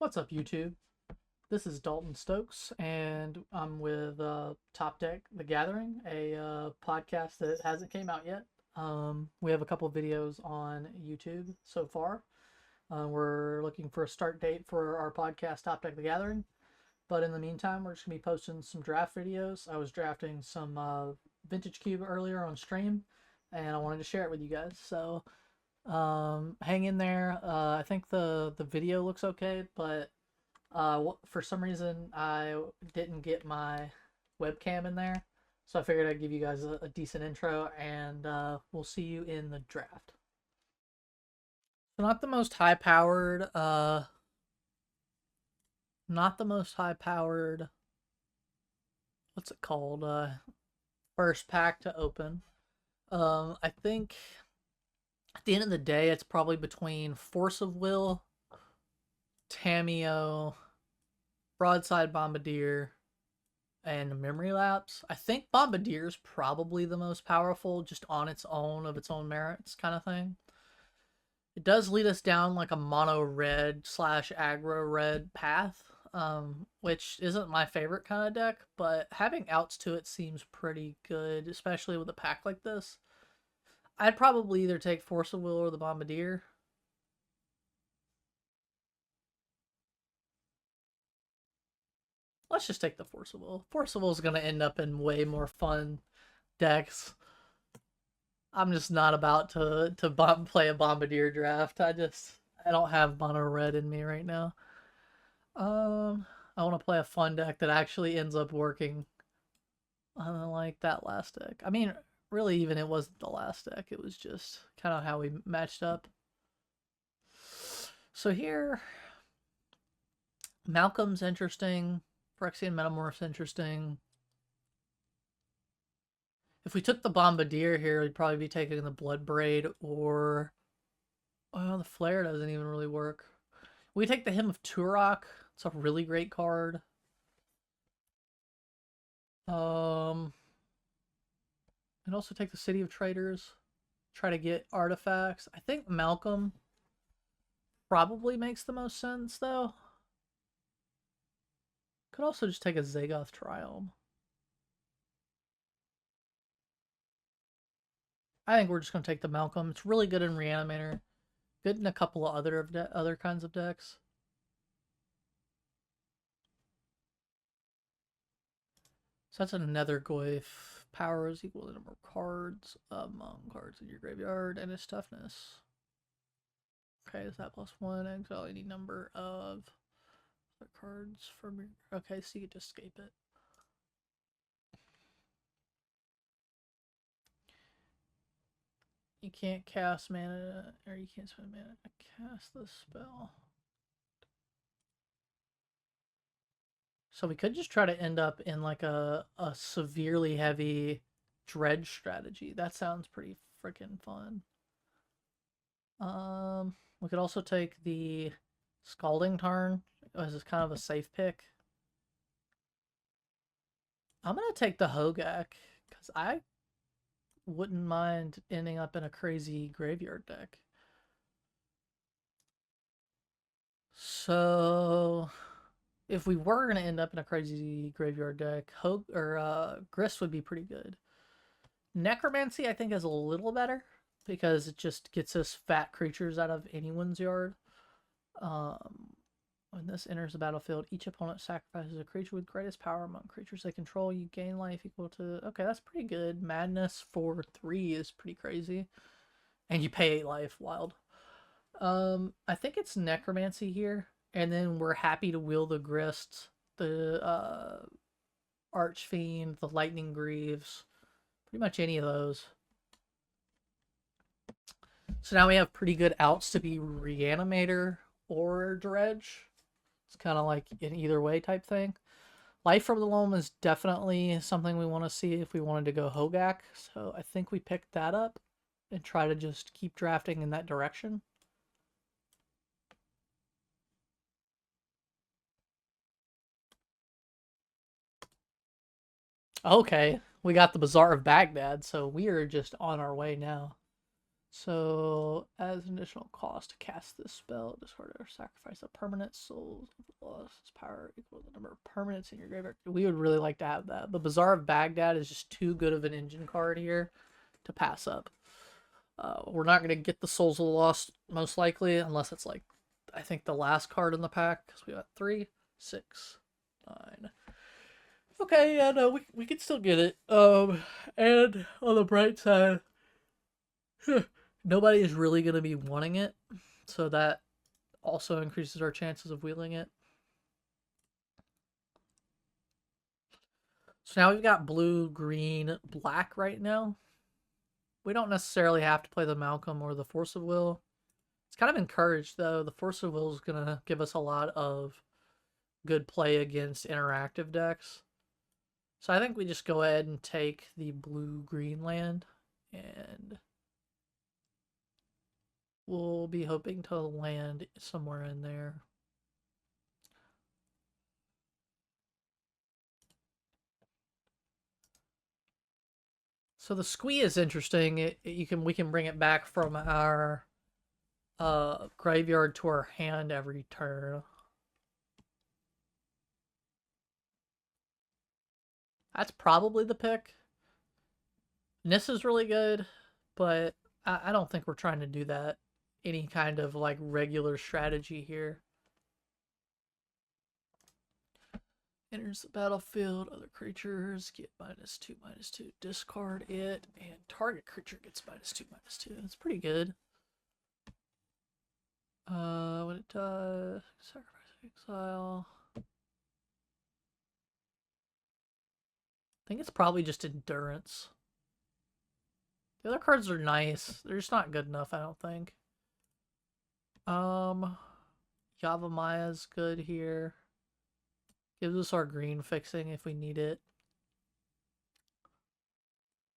What's up, YouTube? This is Dalton Stokes, and I'm with Top Deck The Gathering, a podcast that hasn't came out yet. We have a couple videos on YouTube so far. We're looking for a start date for our podcast, Top Deck The Gathering. But in the meantime, we're just going to be posting some draft videos. I was drafting some Vintage Cube earlier on stream, and I wanted to share it with you guys. So hang in there. I think the video looks okay, but for some reason I didn't get my webcam in there, so I figured I'd give you guys a decent intro, and we'll see you in the draft. So not the most high powered what's it called, first pack to open. I think at the end of the day, it's probably between Force of Will, Tamiyo, Broadside Bombardier, and Memory Lapse. I think Bombardier is probably the most powerful, just on its own, of its own merits, kind of thing. It does lead us down like a mono red / aggro red path, which isn't my favorite kind of deck, but having outs to it seems pretty good, especially with a pack like this. I'd probably either take Force of Will or the Bombardier. Let's just take the Force of Will. Force of Will is going to end up in way more fun decks. I'm just not about to play a Bombardier draft. I don't have mono red in me right now. I want to play a fun deck that actually ends up working. Unlike that last deck. I mean, really, even it wasn't the last deck. It was just kind of how we matched up. So here, Malcolm's interesting. Phyrexian Metamorph's interesting. If we took the Bombardier here, we'd probably be taking the Bloodbraid, or... oh, the Flare doesn't even really work. We take the Hymn of Turok. It's a really great card. And also take the City of Traders. Try to get artifacts. I think Malcolm probably makes the most sense, though. Could also just take a Zagoth Triome. I think we're just going to take the Malcolm. It's really good in Reanimator. Good in a couple of other kinds of decks. So that's another Goyf. Power is equal to the number of cards among cards in your graveyard and its toughness. Okay, is that +1? Exile any number of cards from your... okay, so you can just escape it. You can't cast mana, or you can't spend mana to cast the spell. So we could just try to end up in like a severely heavy dredge strategy. That sounds pretty freaking fun. We could also take the Scalding Tarn as kind of a safe pick. I'm going to take the Hogaak, because I wouldn't mind ending up in a crazy graveyard deck. So if we were going to end up in a crazy graveyard deck, Grist would be pretty good. Necromancy, I think, is a little better, because it just gets us fat creatures out of anyone's yard. When this enters the battlefield, each opponent sacrifices a creature with greatest power among creatures they control. You gain life equal to... okay, that's pretty good. Madness for 3 is pretty crazy. And you pay 8 life. Wild. I think it's Necromancy here. And then we're happy to wheel the Grist, the Archfiend, the Lightning Greaves. Pretty much any of those. So now we have pretty good outs to be Reanimator or Dredge. It's kind of like an either way type thing. Life from the Loam is definitely something we want to see if we wanted to go Hogaak. So I think we picked that up and try to just keep drafting in that direction. Okay, we got the Bazaar of Baghdad, so we are just on our way now. So, as an additional cost to cast this spell, discard or sacrifice a permanent. Souls of lost power equal to the number of permanents in your graveyard. We would really like to have that. The Bazaar of Baghdad is just too good of an engine card here to pass up. We're not going to get the Souls of the Lost, most likely, unless it's like, I think, the last card in the pack. Because we got 3, 6, 9. Okay, yeah, no, we can still get it. And on the bright side, nobody is really going to be wanting it, so that also increases our chances of wheeling it. So now we've got blue, green, black right now. We don't necessarily have to play the Malcolm or the Force of Will. It's kind of encouraged, though. The Force of Will is going to give us a lot of good play against interactive decks. So I think we just go ahead and take the blue-green land, and we'll be hoping to land somewhere in there. So the squee is interesting. We can bring it back from our graveyard to our hand every turn. That's probably the pick. This is really good, but I don't think we're trying to do that. Any kind of like regular strategy here. Enters the battlefield. Other creatures get -2/-2. Discard it, and target creature gets -2/-2. That's pretty good. What it does: sacrifice, exile. I think it's probably just endurance. The other cards are nice. They're just not good enough, I don't think. Yavamaya's good here. Gives us our green fixing if we need it.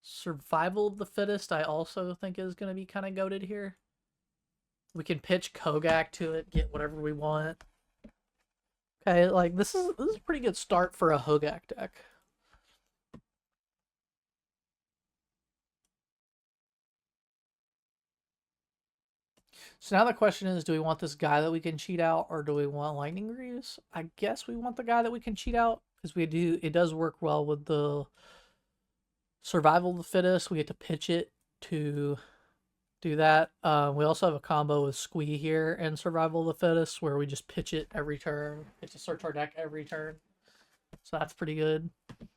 Survival of the Fittest, I also think is going to be kind of goated here. We can pitch Hogaak to it, get whatever we want. Okay, like this is a pretty good start for a Hogaak deck. So now the question is, do we want this guy that we can cheat out, or do we want Lightning Greaves? I guess we want the guy that we can cheat out, because it does work well with the Survival of the Fittest. We get to pitch it to do that. We also have a combo with Squee here and Survival of the Fittest, where we just pitch it every turn. Get to search our deck every turn. So that's pretty good. At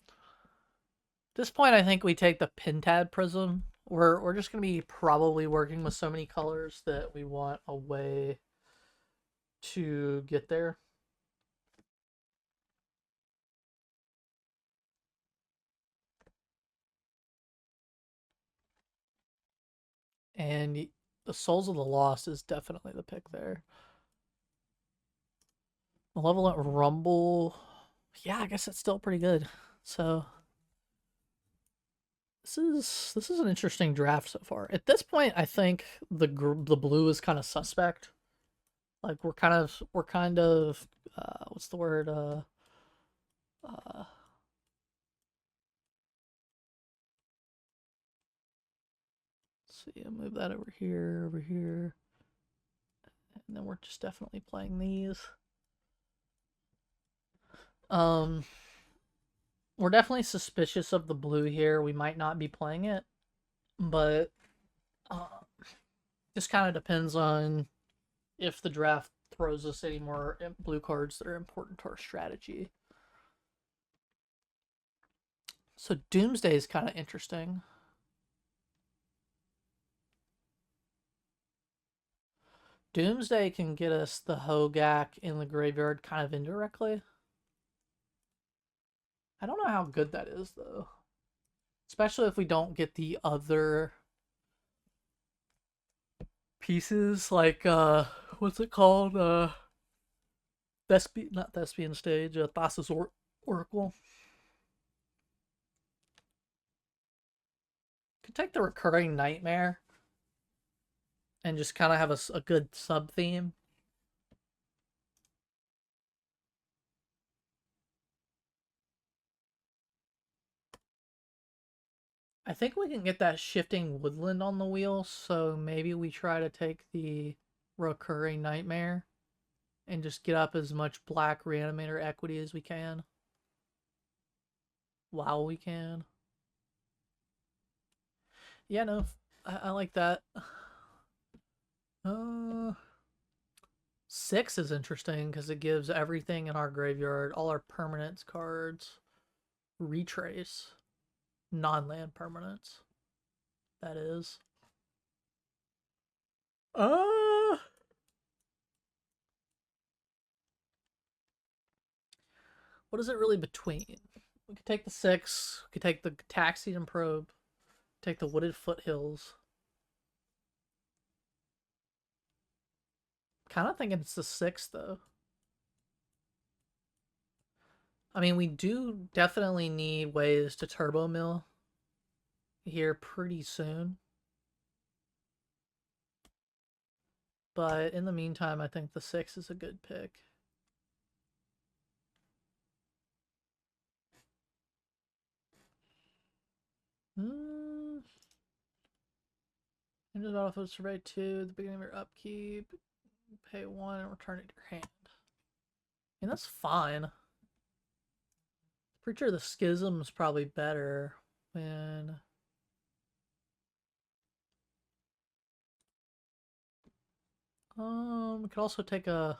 this point, I think we take the Pentad Prism. We're just going to be probably working with so many colors that we want a way to get there. And the Souls of the Lost is definitely the pick there. Malevolent Rumble. Yeah, I guess that's still pretty good. So this is an interesting draft so far. At this point, I think the blue is kind of suspect. Like we're kind of what's the word? Let's see. I'll move that over here, and then we're just definitely playing these. We're definitely suspicious of the blue here. We might not be playing it, but just kind of depends on if the draft throws us any more blue cards that are important to our strategy. So Doomsday is kind of interesting. Doomsday can get us the Hogaak in the graveyard kind of indirectly. I don't know how good that is, though. Especially if we don't get the other pieces, like, what's it called? Not Thespian Stage, Thassa's Oracle. Could take the Recurring Nightmare and just kind of have a good sub-theme. I think we can get that shifting woodland on the wheel, so maybe we try to take the recurring nightmare and just get up as much black reanimator equity as we can. While we can. Yeah, no, I like that. 6 is interesting because it gives everything in our graveyard, all our permanents cards, retrace, non-land permanents. That is. What is it really between? We could take the 6, we could take the Taxied and Probe, take the Wooded Foothills. Kind of thinking it's the 6, though. I mean, we do definitely need ways to turbo mill here pretty soon. But in the meantime, I think the 6 is a good pick. Into the battlefield, survey 2, at the beginning of your upkeep, pay 1 and return it to your hand. And that's fine. Preacher of the Schism is probably better when... we could also take a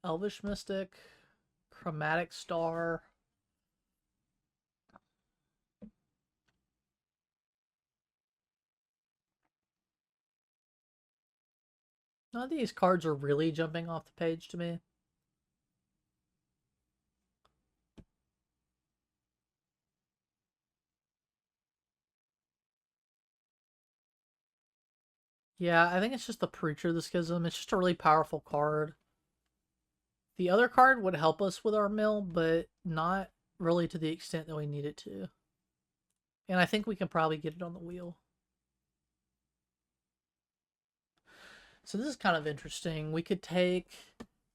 Elvish Mystic, Chromatic Star. None of these cards are really jumping off the page to me. Yeah, I think it's just the Preacher of the Schism. It's just a really powerful card. The other card would help us with our mill, but not really to the extent that we need it to. And I think we can probably get it on the wheel. So this is kind of interesting. We could take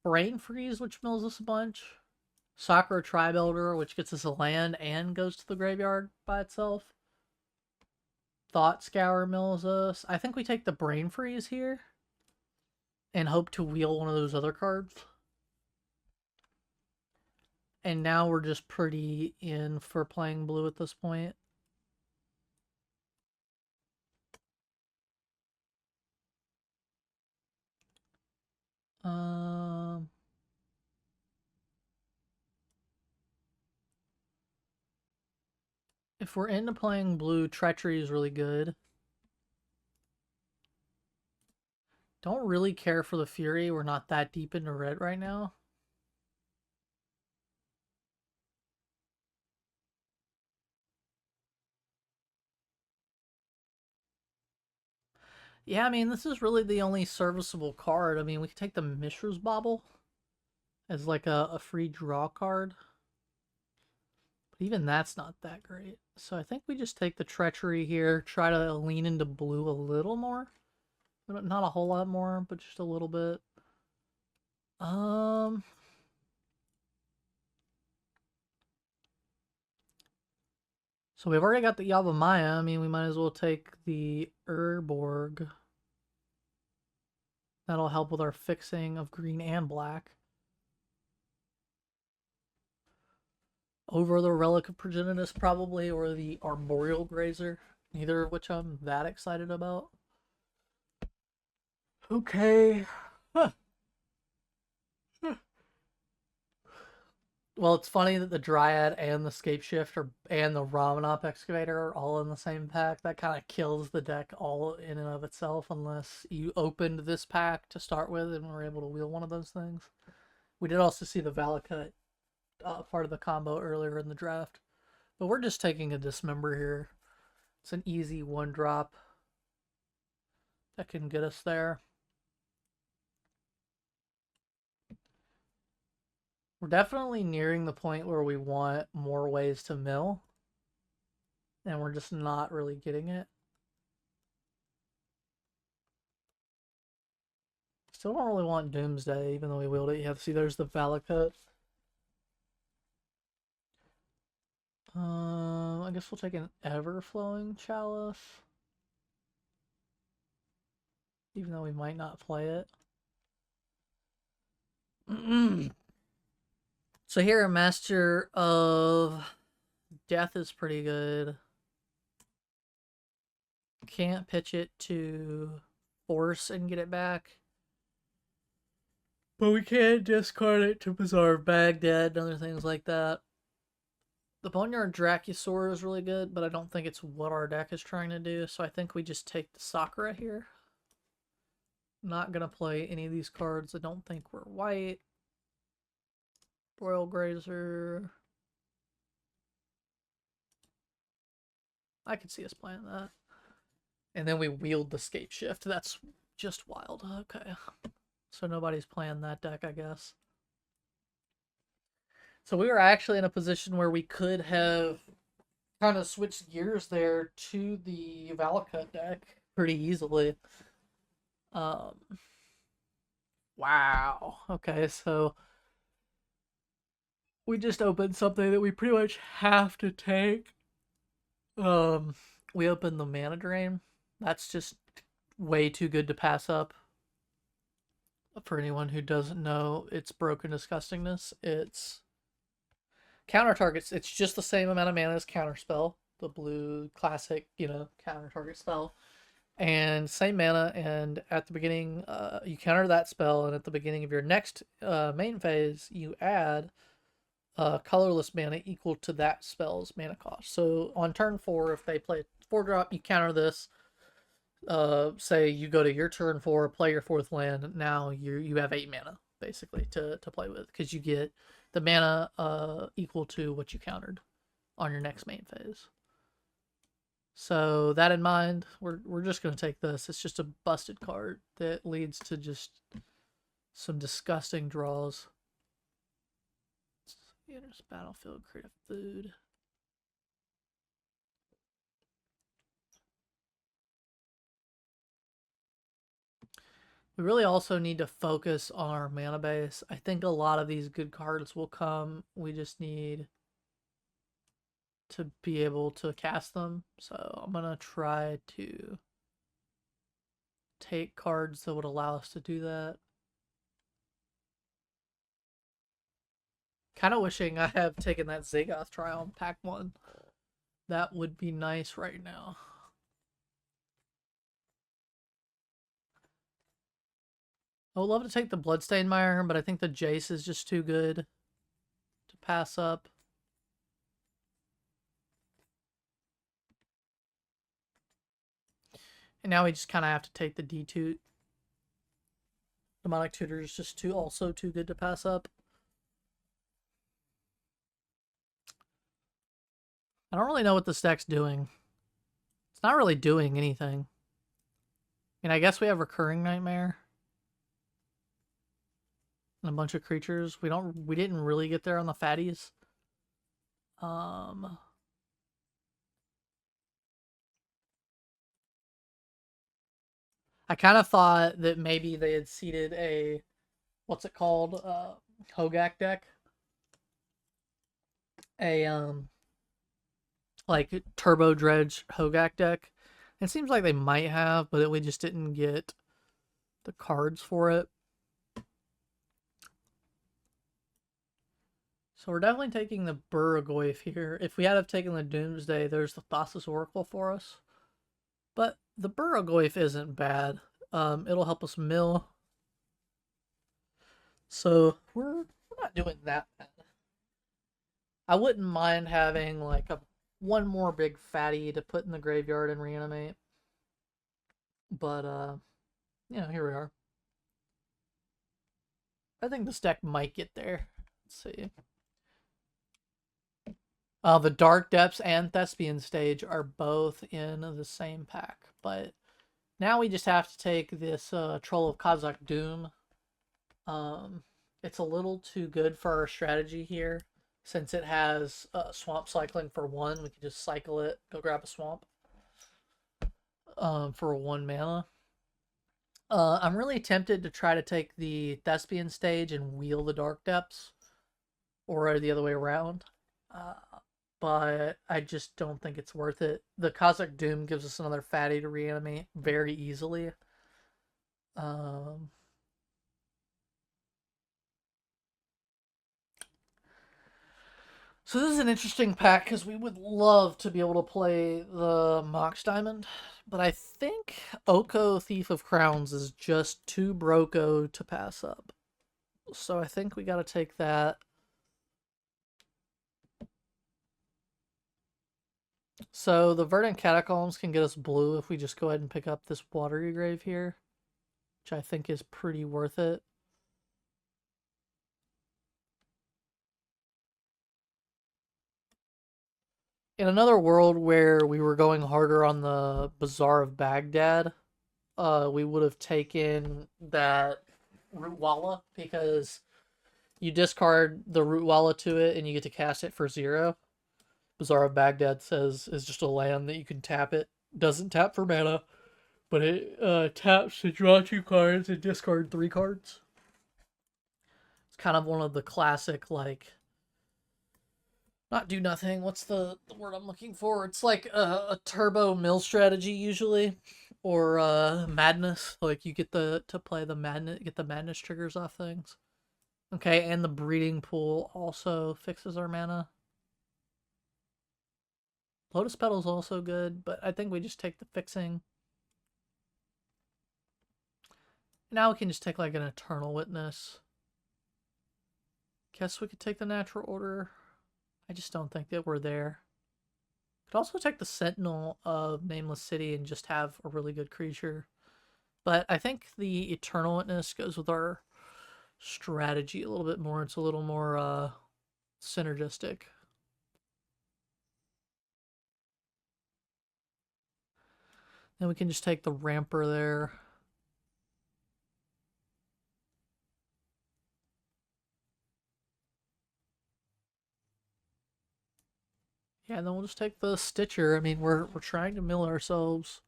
Brain Freeze, which mills us a bunch. Sakura Tribe Elder, which gets us a land and goes to the graveyard by itself. Thought Scour mills us. I think we take the Brain Freeze here and hope to wheel one of those other cards. And now we're just pretty in for playing blue at this point. If we're into playing blue, Treachery is really good. Don't really care for the Fury. We're not that deep into red right now. Yeah, I mean, this is really the only serviceable card. I mean, we could take the Mishra's Bauble as like a free draw card. But even that's not that great. So I think we just take the Treachery here, try to lean into blue a little more. Not a whole lot more, but just a little bit. So we've already got the Yavimaya. I mean, we might as well take the Urborg. That'll help with our fixing of green and black. Over the Relic of Progenitus, probably, or the Arboreal Grazer. Neither of which I'm that excited about. Okay. Huh. Well, it's funny that the Dryad and the Scapeshift and the Ramanop Excavator are all in the same pack. That kind of kills the deck all in and of itself unless you opened this pack to start with and were able to wheel one of those things. We did also see the Valakut part of the combo earlier in the draft. But we're just taking a Dismember here. It's an easy 1-drop that can get us there. We're definitely nearing the point where we want more ways to mill. And we're just not really getting it. Still don't really want Doomsday, even though we wheeled it. You have to see there's the Valakut. I guess we'll take an ever-flowing chalice. Even though we might not play it. So here, Master of Death is pretty good. Can't pitch it to Force and get it back. But we can discard it to Bazaar of Baghdad and other things like that. The Boneyard Dracusaur is really good, but I don't think it's what our deck is trying to do, so I think we just take the Sakura here. Not gonna play any of these cards. I don't think we're white. Royal Grazer. I could see us playing that. And then we wield the Scape Shift. That's just wild. Okay. So nobody's playing that deck, I guess. So we were actually in a position where we could have kind of switched gears there to the Valakut deck pretty easily. Wow. Okay, so we just opened something that we pretty much have to take. We opened the Mana Drain. That's just way too good to pass up. For anyone who doesn't know, it's Broken Disgustingness. It's counter targets. It's just the same amount of mana as Counterspell, the blue classic, counter target spell. And same mana, and at the beginning, you counter that spell, and at the beginning of your next main phase, you add colorless mana equal to that spell's mana cost. So on turn 4, if they play a 4-drop, you counter this. Say you go to your turn 4, play your 4th land. Now you have 8 mana basically to play with, because you get the mana equal to what you countered on your next main phase. So that in mind, we're just going to take this. It's just a busted card that leads to just some disgusting draws. Enters battlefield, create a food. We really also need to focus on our mana base. I think a lot of these good cards will come. We just need to be able to cast them. So I'm going to try to take cards that would allow us to do that. Kind of wishing I have taken that Zagoth Triumph Pack 1. That would be nice right now. I would love to take the Bloodstained Mire, but I think the Jace is just too good to pass up. And now we just kind of have to take the D-Toot. Demonic Tutor is just also too good to pass up. I don't really know what this deck's doing. It's not really doing anything. I mean, I guess we have Recurring Nightmare and a bunch of creatures. We didn't really get there on the fatties. I kind of thought that maybe they had seeded a, what's it called? Hogaak deck. A like Turbo Dredge Hogaak deck. It seems like they might have, but we just didn't get the cards for it. So we're definitely taking the Burgoyf here. If we had have taken the Doomsday, there's the Thassa's Oracle for us. But the Burgoyf isn't bad. It'll help us mill. So we're not doing that bad. I wouldn't mind having like one more big fatty to put in the graveyard and reanimate. But here we are. I think this deck might get there. Let's see. The Dark Depths and Thespian Stage are both in the same pack, but now we just have to take this Troll of Kazakh Doom. It's a little too good for our strategy here. Since it has swamp cycling for 1, we can just cycle it, go grab a swamp for 1 mana. I'm really tempted to try to take the Thespian Stage and wheel the Dark Depths, or the other way around. but I just don't think it's worth it. The Cosmic Doom gives us another fatty to reanimate very easily. Um, so this is an interesting pack because we would love to be able to play the Mox Diamond, but I think Oko Thief of Crowns is just too broco to pass up. So I think we got to take that. So the Verdant Catacombs can get us blue if we just go ahead and pick up this Watery Grave here, which I think is pretty worth it. In another world where we were going harder on the Bazaar of Baghdad, we would have taken that Root Walla because you discard the Root Walla to it and you get to cast it for 0. Bazaar of Baghdad says is just a land that you can tap it. Doesn't tap for mana, but it taps to draw 2 cards and discard 3 cards. It's kind of one of the classic, like, not do nothing. What's the word I'm looking for? It's like a turbo mill strategy usually, or madness. Like you get to play the madness, get the madness triggers off things. Okay, and the breeding pool also fixes our mana. Lotus Petal's also good, but I think we just take the fixing. Now we can just take like an Eternal Witness. Guess we could take the Natural Order. I just don't think that we're there. Could also take the Sentinel of Nameless City and just have a really good creature. But I think the Eternal Witness goes with our strategy a little bit more. It's a little more synergistic. Then we can just take the Ramper there. Yeah, and then we'll just take the Stitcher. I mean, we're trying to mill ourselves.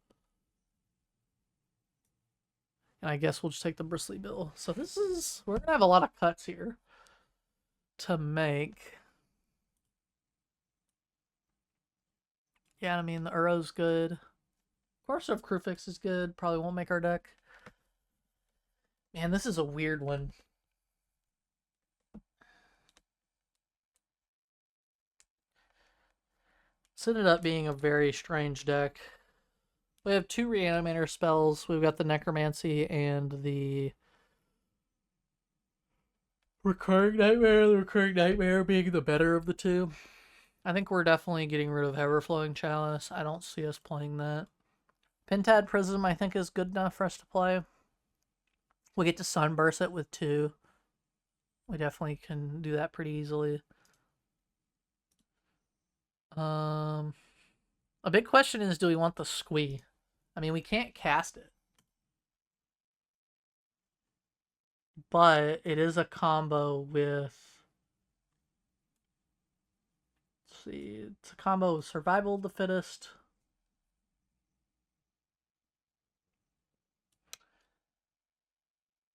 And I guess we'll just take the Bristly Bill. So we're going to have a lot of cuts here to make. Yeah, I mean, the Uro's good. Course of Crufix is good. Probably won't make our deck. Man, this is a weird one. This ended up being a very strange deck. We have 2 Reanimator spells. We've got the Necromancy and the Recurring Nightmare. The Recurring Nightmare being the better of the 2. I think we're definitely getting rid of Everflowing Chalice. I don't see us playing that. Pentad Prism, I think, is good enough for us to play. We get to Sunburst it with 2. We definitely can do that pretty easily. A big question is, do we want the Squee? I mean, we can't cast it. But it is a combo with... Let's see. It's a combo of Survival of the Fittest.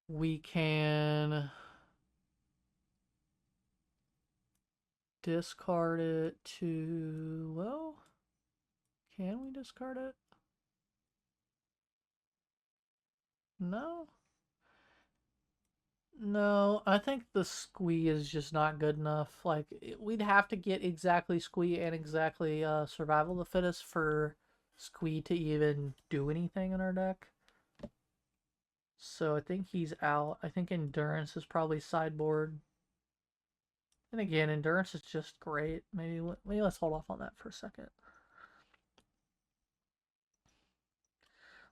We can discard it to... Well, can we discard it? No. No, I think the Squee is just not good enough. Like, we'd have to get exactly Squee and exactly Survival of the Fittest for Squee to even do anything in our deck. So I think he's out. I think Endurance is probably sideboard. And again, Endurance is just great. Maybe let's hold off on that for a second.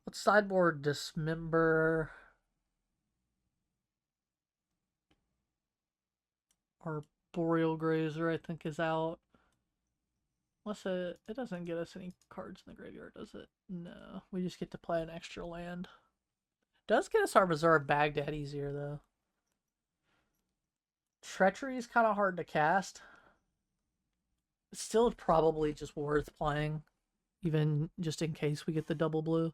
Let's sideboard Dismember. Our Boreal Grazer, I think, is out. Unless it doesn't get us any cards in the graveyard, does it? No. We just get to play an extra land. It does get us our Bazaar of Baghdad easier, though. Treachery is kind of hard to cast. It's still probably just worth playing, even just in case we get the double blue.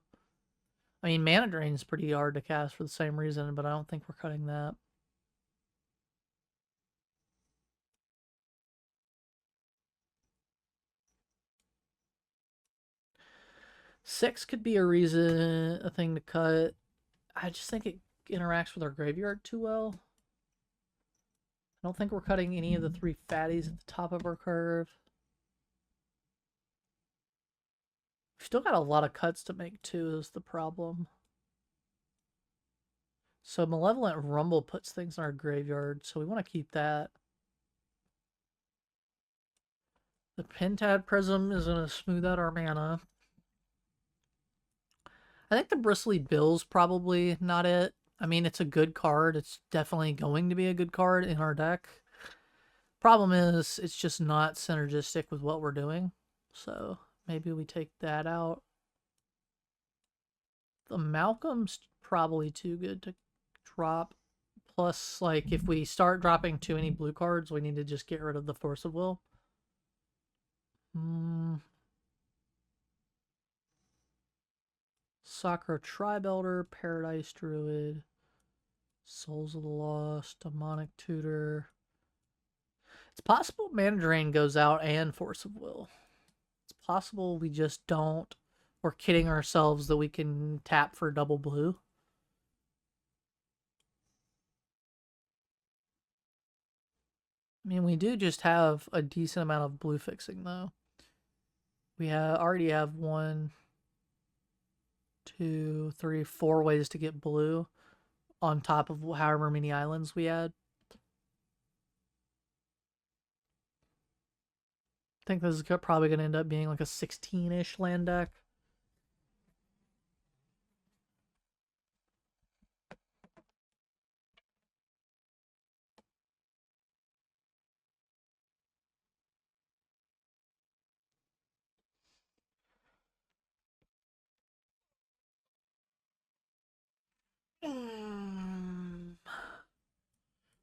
I mean, Mana Drain is pretty hard to cast for the same reason, but I don't think we're cutting that. 6 could be a thing to cut. I just think it interacts with our graveyard too well. I don't think we're cutting any of the 3 fatties at the top of our curve. We've still got a lot of cuts to make too, is the problem. So Malevolent Rumble puts things in our graveyard, so we want to keep that. The Pentad Prism is going to smooth out our mana. I think the Bristly Bill's probably not it. I mean, it's a good card. It's definitely going to be a good card in our deck. Problem is, it's just not synergistic with what we're doing. So maybe we take that out. The Malcolm's probably too good to drop. Plus, like, if we start dropping too many blue cards, we need to just get rid of the Force of Will. Sakura Tribe Elder, Paradise Druid, Souls of the Lost, Demonic Tutor. It's possible Mana Drain goes out and Force of Will. It's possible we just don't. We're kidding ourselves that we can tap for double blue. I mean, we do just have a decent amount of blue fixing, though. We already have 1, 2, 3, 4 ways to get blue on top of however many islands we add. I think this is probably going to end up being like a 16-ish land deck.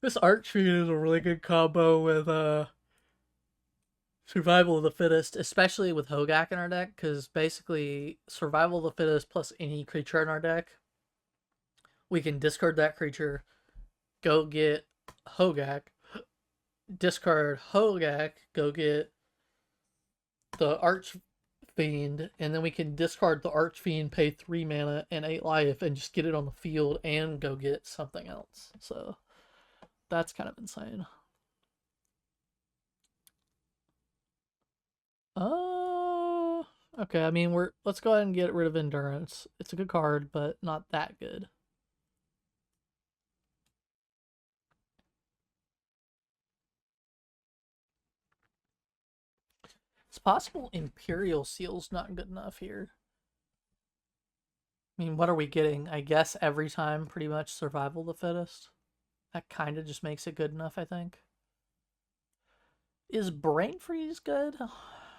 This Archfiend is a really good combo with Survival of the Fittest, especially with Hogaak in our deck, because basically Survival of the Fittest plus any creature in our deck, we can discard that creature, go get Hogaak, discard Hogaak, go get the Archfiend, and then we can discard the Archfiend, pay 3 mana and 8 life, and just get it on the field and go get something else. So that's kind of insane. Okay, I mean, let's go ahead and get rid of Endurance. It's a good card, but not that good. It's possible Imperial Seal's not good enough here. I mean, what are we getting? I guess every time, pretty much Survival of the Fittest. That kind of just makes it good enough, I think. Is Brain Freeze good?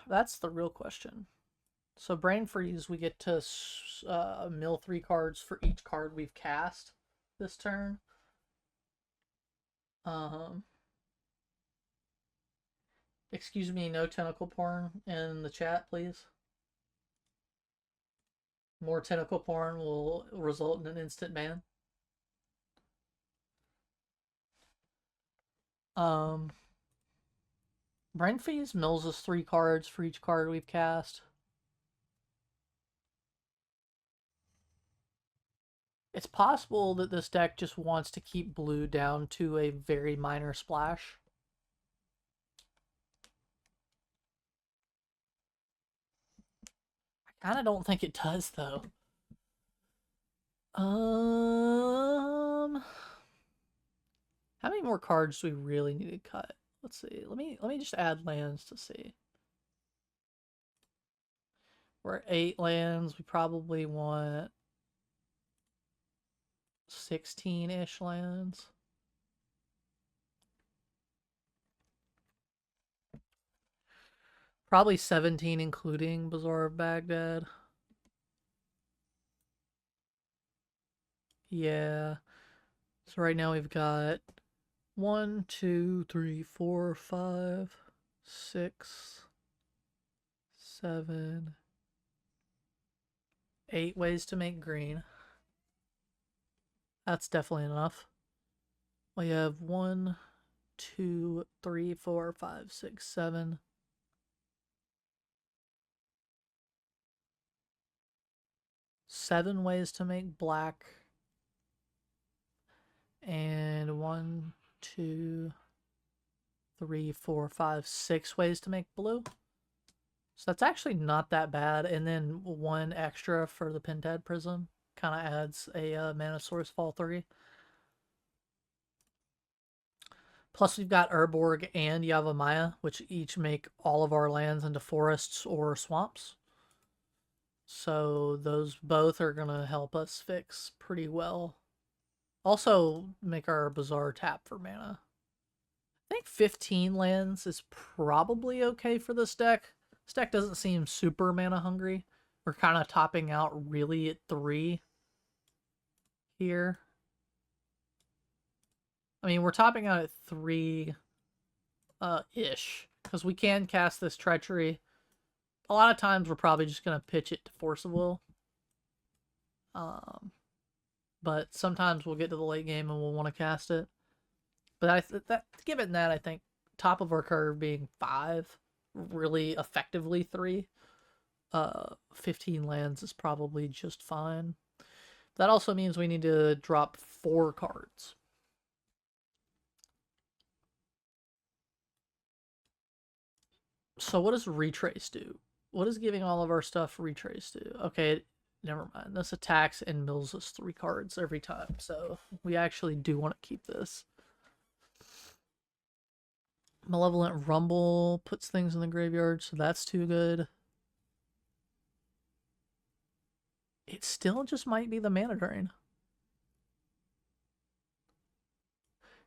That's the real question. So Brain Freeze, we get to mill 3 cards for each card we've cast this turn. Excuse me, no tentacle porn in the chat, please. More tentacle porn will result in an instant ban. Brain Freeze mills us 3 cards for each card we've cast. It's possible that this deck just wants to keep blue down to a very minor splash. I kind of don't think it does, though. How many more cards do we really need to cut? Let's see. Let me just add lands to see. We're at 8 lands. We probably want 16-ish lands. Probably 17 including Bazaar of Baghdad. Yeah. So right now we've got 1, 2, 3, 4, 5, 6, 7, 8 ways to make green. That's definitely enough. We have 1, 2, 3, 4, 5, 6, 7. 7 ways to make black. And 1, 2, 3, 4, 5, 6 ways to make blue. So that's actually not that bad. And then 1 extra for the Pentad Prism. Kind of adds a mana source fall 3. Plus we've got Urborg and Yavimaya, which each make all of our lands into forests or swamps. So those both are going to help us fix pretty well. Also make our Bazaar tap for mana. I think 15 lands is probably okay for this deck. This deck doesn't seem super mana hungry. We're kind of topping out really at 3 here. I mean, we're topping out at 3 ish, because we can cast this Treachery. A lot of times we're probably just going to pitch it to Force of Will. But sometimes we'll get to the late game and we'll want to cast it. But given that, I think top of our curve being 5, really effectively 3, 15 lands is probably just fine. That also means we need to drop 4 cards. So what does Retrace do? What does giving all of our stuff Retrace do? Okay, never mind. This attacks and mills us 3 cards every time. So we actually do want to keep this. Malevolent Rumble puts things in the graveyard, so that's too good. It still just might be the mana drain.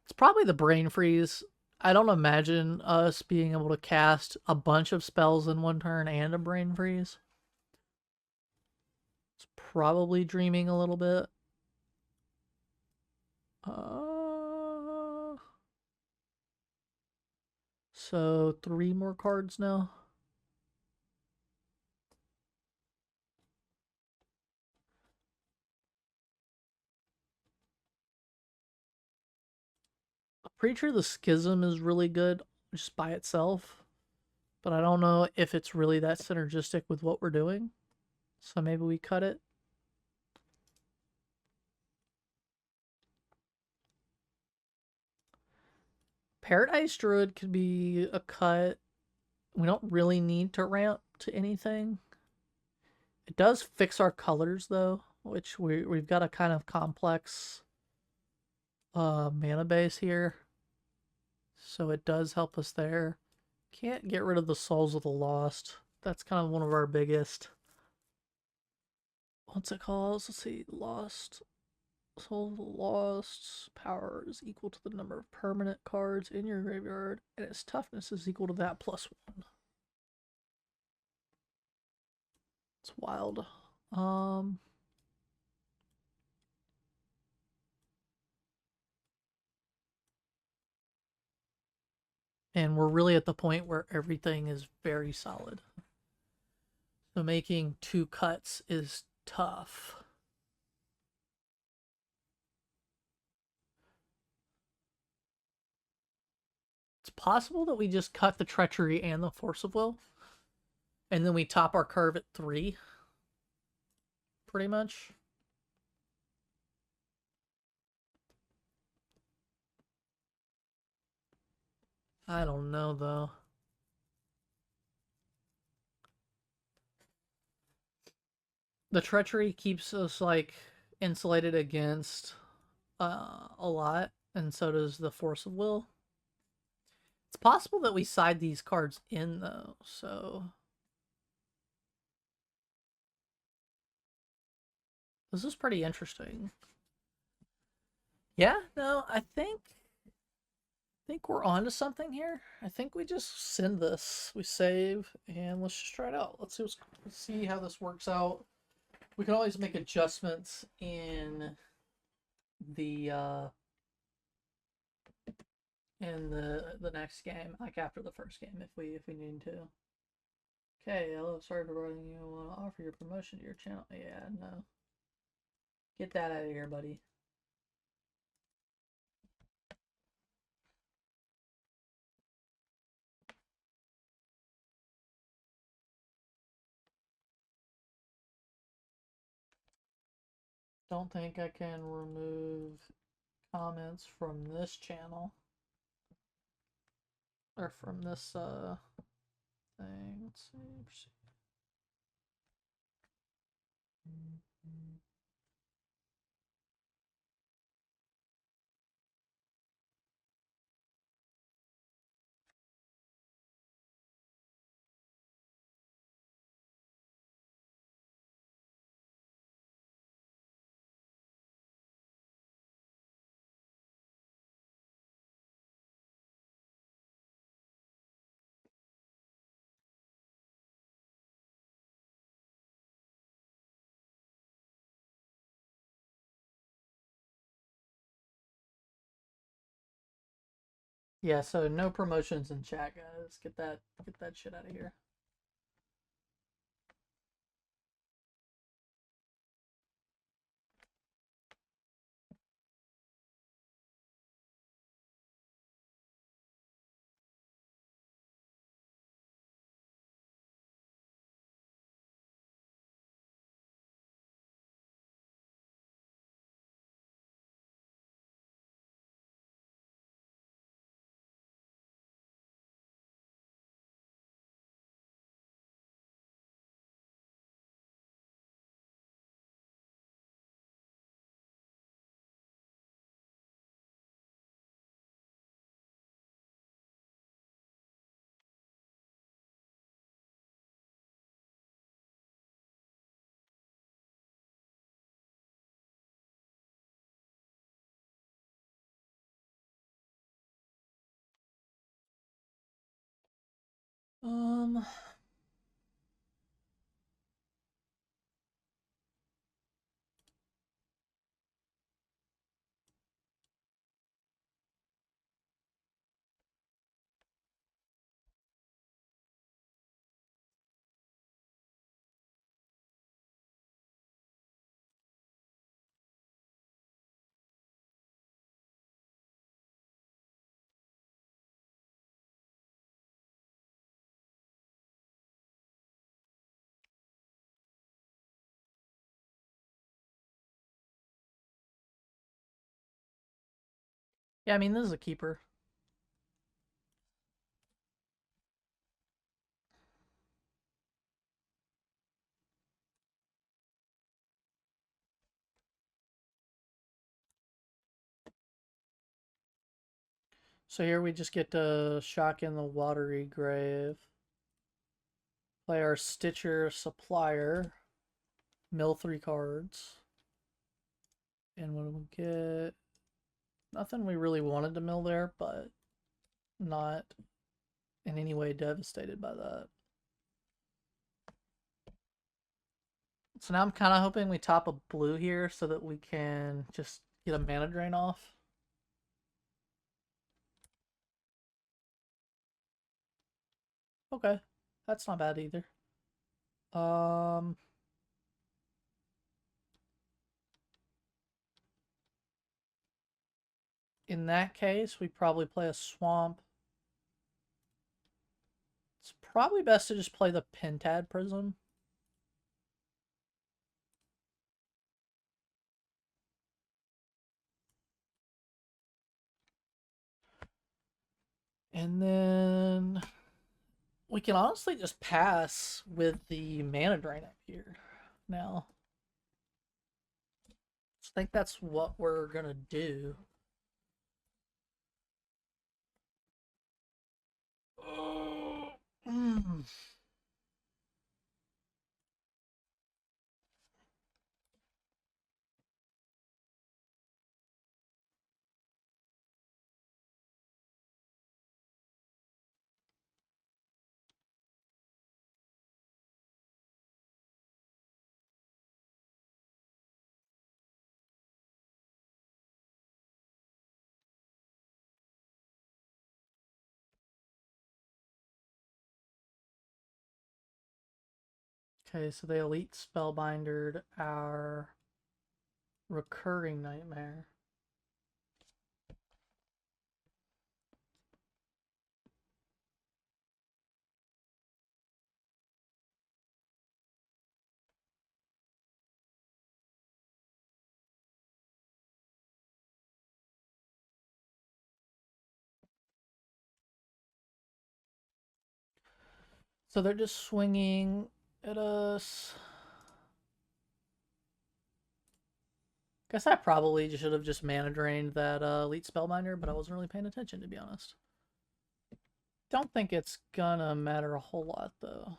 It's probably the Brain Freeze. I don't imagine us being able to cast a bunch of spells in one turn and a Brain Freeze. It's probably dreaming a little bit. So 3 more cards now. Pretty sure the Schism is really good just by itself, but I don't know if it's really that synergistic with what we're doing. So maybe we cut it. Paradise Druid could be a cut. We don't really need to ramp to anything. It does fix our colors, though, which we've got a kind of complex mana base here. So it does help us there. Can't get rid of the Souls of the Lost. That's kind of one of our biggest... What's it called? Let's see. Lost. Soul of the Lost power is equal to the number of permanent cards in your graveyard, and its toughness is equal to that plus 1. It's wild. And we're really at the point where everything is very solid. So making 2 cuts is tough. It's possible that we just cut the Treachery and the Force of Will, and then we top our curve at 3. Pretty much. I don't know, though. The Treachery keeps us, like, insulated against a lot, and so does the Force of Will. It's possible that we side these cards in, though, so... This is pretty interesting. Yeah, no, I think we're on to something here. I think we just send this. We save, and let's just try it out. Let's see how this works out. We can always make adjustments in the next game, like after the first game, if we need to. Okay, hello, sorry for bothering you. Want to offer your promotion to your channel? Yeah, no. Get that out of here, buddy. don't think I can remove comments from this channel. Or from this thing. Let's see. Yeah, so no promotions in chat, guys. Get that shit out of here. Um, yeah, I mean, this is a keeper. So here we just get to shock in the Watery Grave. Play our Stitcher Supplier. Mill 3 cards. And when we get... Nothing we really wanted to mill there, but not in any way devastated by that. So now I'm kind of hoping we top a blue here so that we can just get a mana drain off. Okay, that's not bad either. In that case, we probably play a swamp. It's probably best to just play the Pentad Prism. And then we can honestly just pass with the mana drain up here now. I think that's what we're gonna do. Okay, so they Elite Spellbindered our Recurring Nightmare. So they're just swinging at us. Guess I probably should have just mana drained that Elite Spellbinder, but I wasn't really paying attention, to be honest. Don't think it's gonna matter a whole lot, though.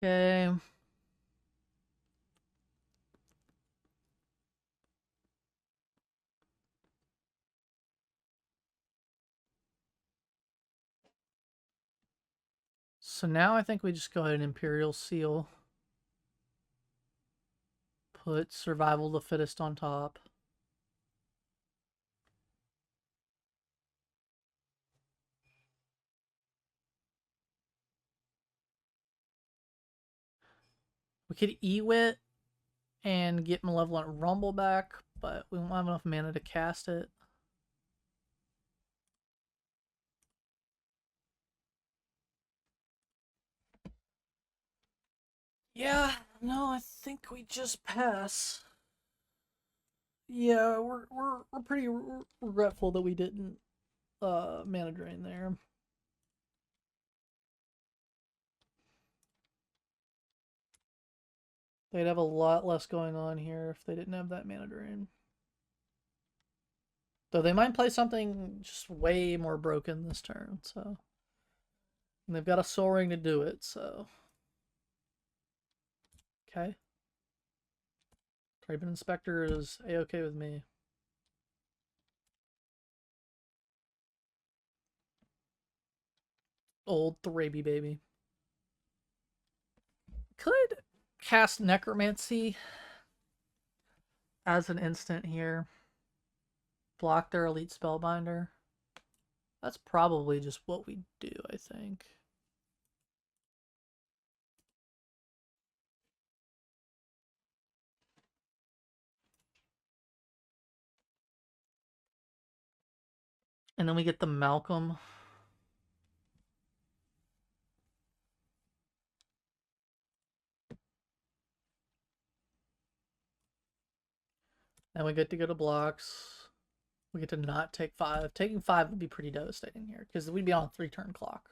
Okay. So now I think we just go ahead and Imperial Seal. Put Survival of the Fittest on top. We could Ewit and get Malevolent Rumble back, but we won't have enough mana to cast it. Yeah, no, I think we just pass. Yeah, we're pretty regretful that we didn't mana drain there. They'd have a lot less going on here if they didn't have that mana drain. Though they might play something just way more broken this turn, so. And they've got a Soul Ring to do it, so. Okay. Triben Inspector is A-okay with me. Old Thraby baby. Could cast Necromancy as an instant here. Block their Elite Spellbinder. That's probably just what we do, I think. And then we get the Malcolm. And we get to go to blocks. We get to not take 5. Taking 5 would be pretty devastating here, because we'd be on a 3-turn clock.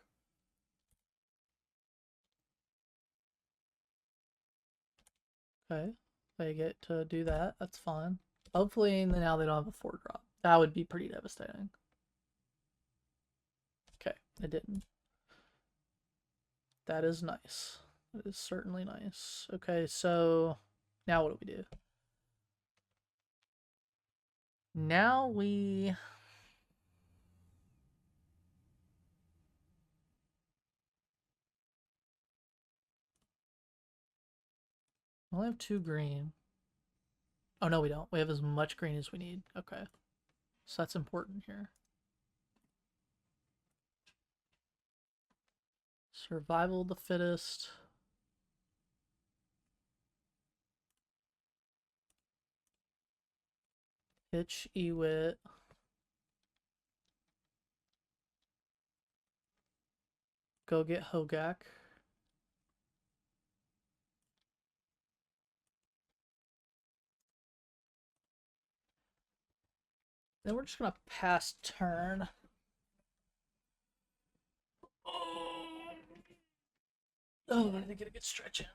Okay. They get to do that. That's fine. Hopefully now they don't have a 4-drop. That would be pretty devastating. Okay, they didn't. That is nice. That is certainly nice. Okay, so now what do we do? Now we... only have 2 green. Oh, no, we don't. We have as much green as we need. Okay. So that's important here. Survival of the Fittest. Pitch Ewit. Go get Hogaak. Then we're just gonna pass turn. Oh, I think I get a good stretch in.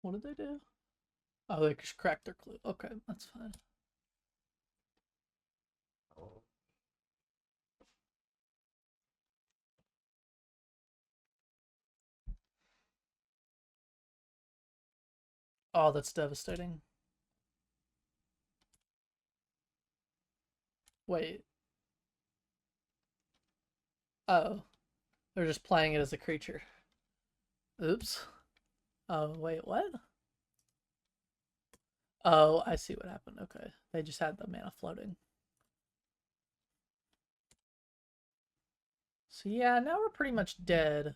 What did they do? Oh, they just cracked their clue. Okay, that's fine. Oh, that's devastating. Wait. Oh, they're just playing it as a creature. Oops. Oh, wait, what? Oh, I see what happened. Okay. They just had the mana floating. So yeah, now we're pretty much dead.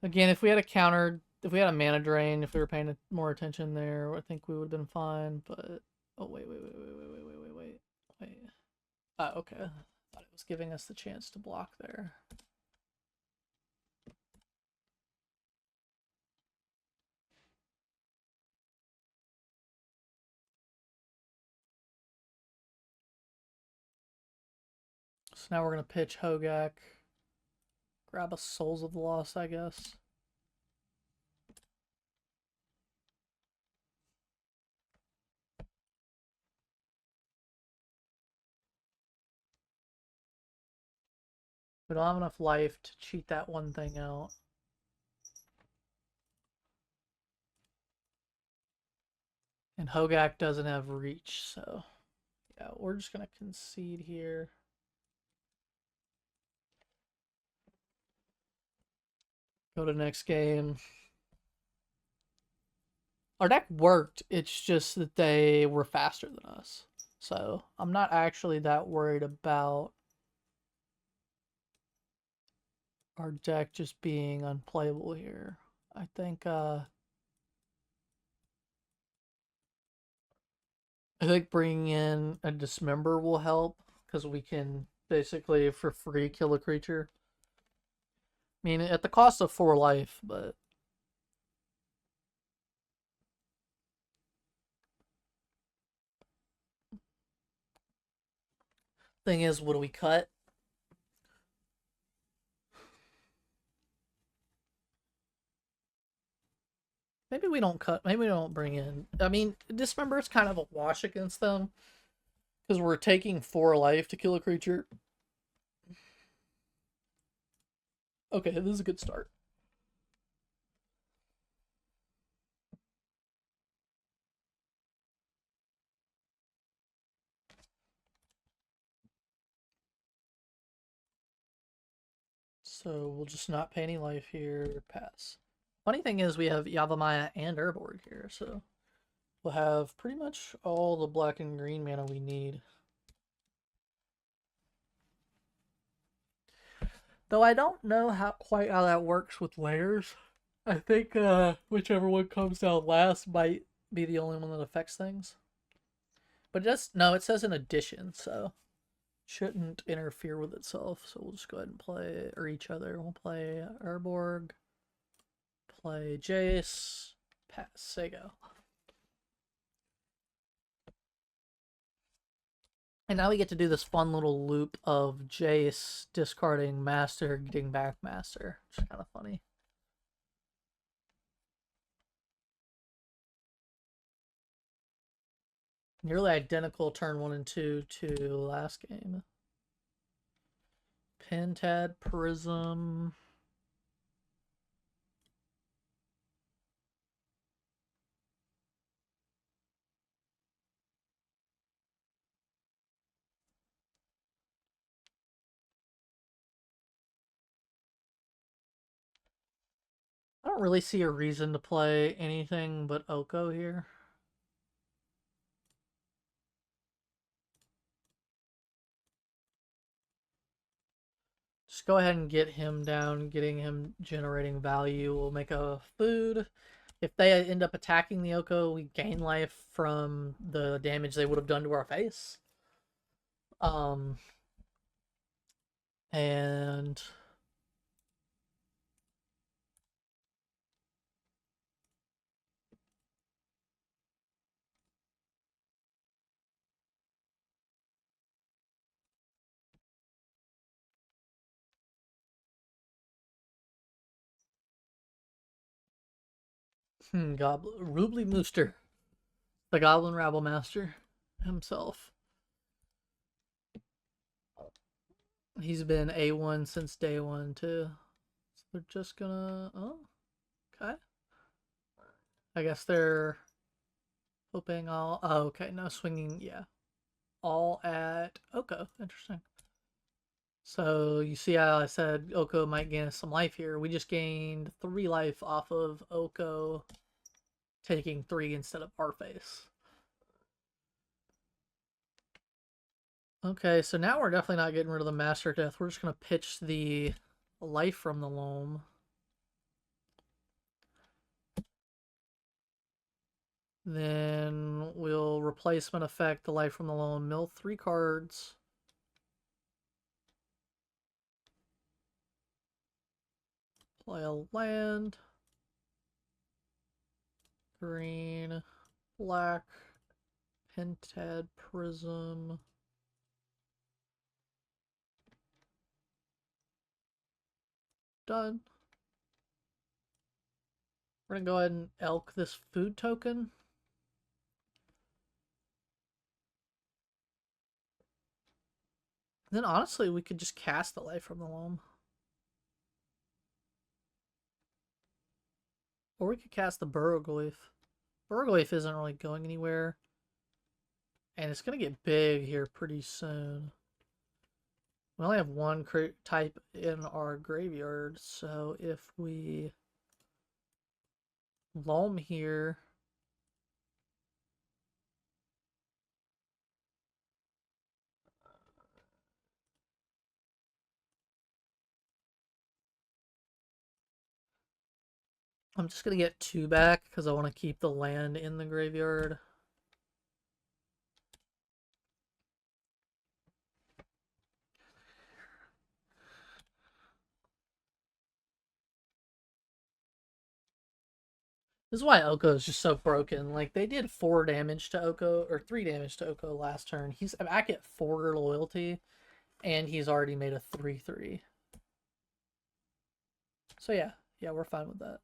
Again, if we had a counter, if we had a mana drain, if we were paying more attention there, I think we would have been fine. But oh wait. Oh, okay. Thought it was giving us the chance to block there. So now we're gonna pitch Hogaak. Grab a Souls of the Lost, I guess. We don't have enough life to cheat that one thing out. And Hogaak doesn't have reach, so yeah, we're just gonna concede here. Go to next game. Our deck worked, it's just that they were faster than us. So I'm not actually that worried about our deck just being unplayable here. I think bringing in a Dismember will help because we can basically for free kill a creature. I mean, at the cost of 4 life, but thing is, what do we cut? Maybe we don't cut. Maybe we don't bring in. I mean, Dismember is kind of a wash against them because we're taking 4 life to kill a creature. Okay, this is a good start. So we'll just not pay any life here. Pass. Funny thing is, we have Yavimaya and Urborg here, so we'll have pretty much all the black and green mana we need. Though I don't know quite how that works with layers. I think whichever one comes down last might be the only one that affects things. But just no, it says an addition, so shouldn't interfere with itself. So we'll just go ahead and play or each other. We'll play Urborg, play Jace, pass. There you go. And now we get to do this fun little loop of Jace discarding Master, getting back Master, which is kind of funny. Nearly identical turn 1 and 2 to last game. Pentad, Prism. I don't really see a reason to play anything but Oko here. Just go ahead and get him down, getting him generating value. We'll make a food. If they end up attacking the Oko, we gain life from the damage they would have done to our face. And Goblin Rubly Mooster, the Goblin Rabble Master himself. He's been A1 since day one too. So they're just gonna. Oh, okay. I guess they're hoping all. Oh, okay. No swinging. Yeah, all at Oko. Interesting. So you see how I said Oko might gain us some life here. We just gained 3 life off of Oko taking 3 instead of our face. Okay, so now we're definitely not getting rid of the Master Death. We're just going to pitch the life from the loam. Then we'll replacement effect the life from the loam. Mill 3 cards. Play a land. Green. Black. Pentad Prism. Done. We're going to go ahead and elk this food token. Then honestly, we could just cast the life from the loam. Or we could cast the Burrowglyph. Burrowglyph isn't really going anywhere. And it's going to get big here pretty soon. We only have one type in our graveyard, so if we loam here, I'm just going to get 2 back because I want to keep the land in the graveyard. This is why Oko is just so broken. Like, they did 4 damage to Oko, or 3 damage to Oko last turn. He's back at 4 loyalty, and he's already made a 3/3. So yeah, we're fine with that.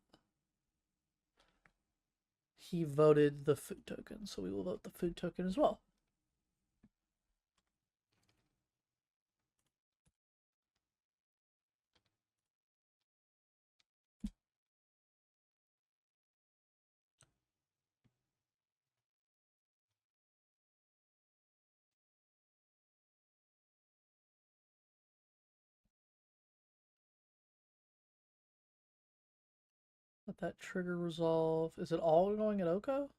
He voted the food token, so we will vote the food token as well. Let that trigger resolve. Is it all going at Oko?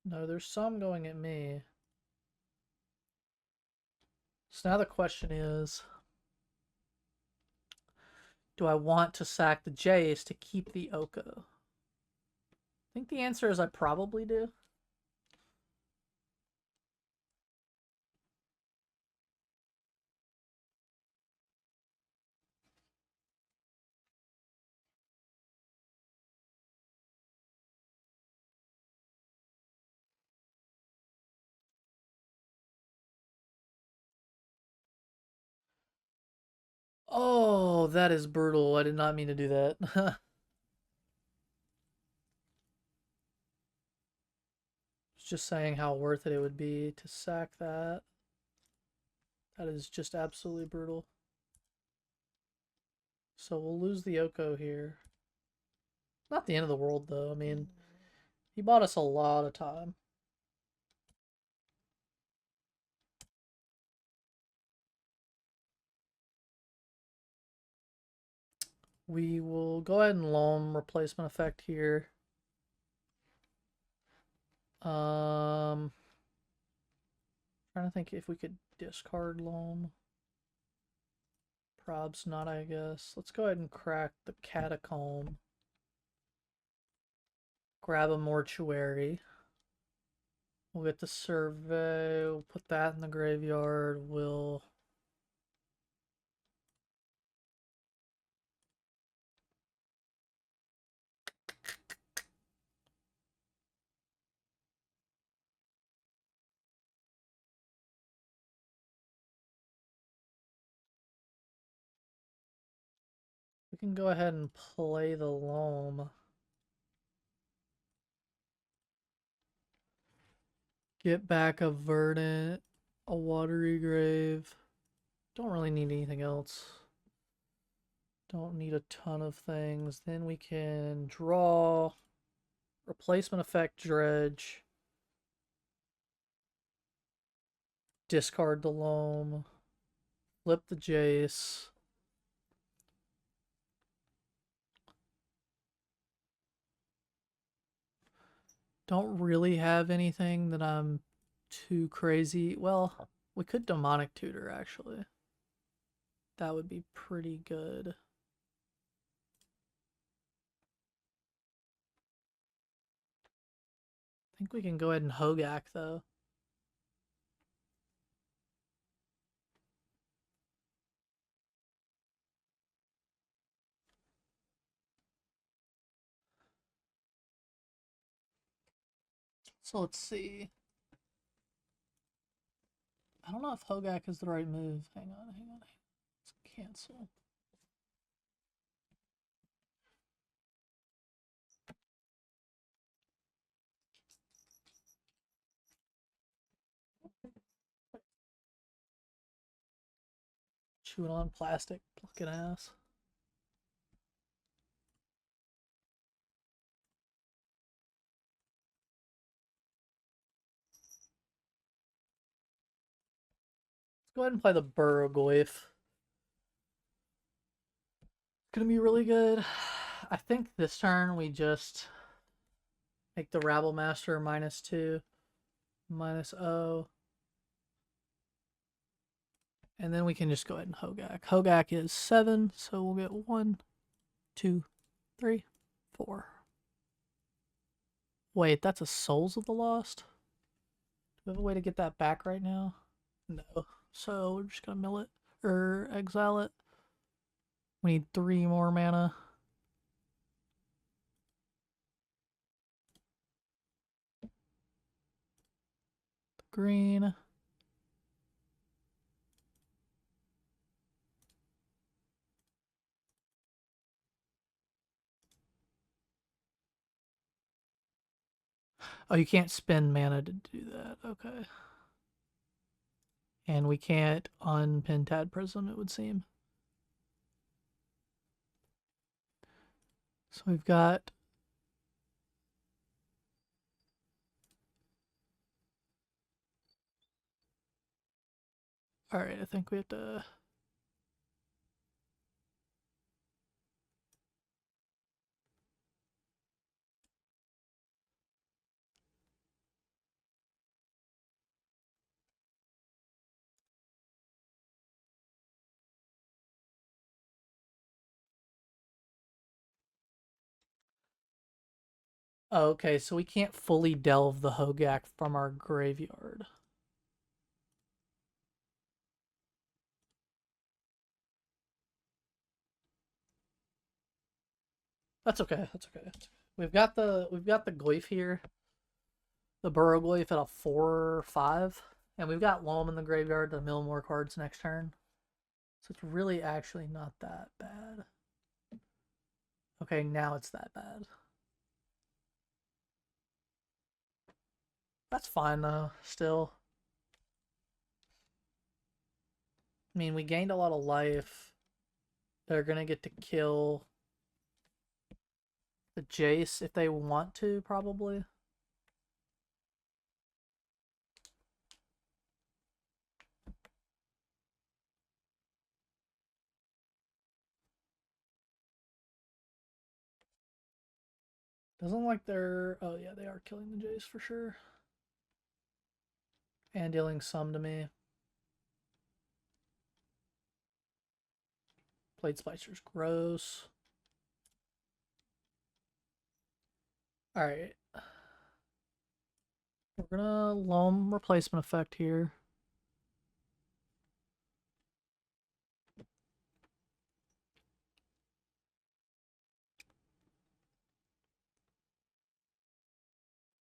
No, there's some going at me. So now the question is, do I want to sack the Jace to keep the Oko? I think the answer is I probably do. Oh, that is brutal. I did not mean to do that. Just saying how worth it would be to sack that. That is just absolutely brutal. So we'll lose the Oko here. Not the end of the world, though. I mean, he bought us a lot of time. We will go ahead and loam replacement effect here. Trying to think if we could discard loam. Probs not, I guess. Let's go ahead and crack the catacomb. Grab a mortuary. We'll get the survey. We'll put that in the graveyard. We'll we can go ahead and play the loam. Get back a verdant, a watery grave. Don't really need anything else. Don't need a ton of things. Then we can draw, replacement effect dredge, discard the loam, flip the Jace. Don't really have anything that I'm too crazy. Well, we could demonic tutor actually. That would be pretty good. I think we can go ahead and Hogaak though. So let's see. I don't know if Hogaak is the right move. Hang on. Let's cancel. Chewing on plastic, plucking ass. Let's go ahead and play the Burrogoyf. Gonna be really good. I think this turn we just make the Rabble Master -2, -0. And then we can just go ahead and Hogaak. Hogaak is 7, so we'll get 1, 2, 3, 4. Wait, that's a Souls of the Lost? Do we have a way to get that back right now? No. So we're just gonna mill it, or exile it. We need 3 more mana. Green. Oh, you can't spend mana to do that. Okay. And we can't unpin Tad Prism, it would seem. So we've got... Alright, I think we have to... Oh, okay, so we can't fully delve the Hogaak from our graveyard. That's okay. That's okay. We've got the Glyph here, the Burrowglyph at a 4/5, and we've got Loam in the graveyard to mill more cards next turn. So it's really actually not that bad. Okay, now it's that bad. That's fine though. Still, I mean, we gained a lot of life. They're gonna get to kill the Jace if they want to, probably. Doesn't look like they're... Oh yeah, they are killing the Jace for sure. And dealing some to me. Blade Splicer's gross. Alright. We're gonna Loam replacement effect here.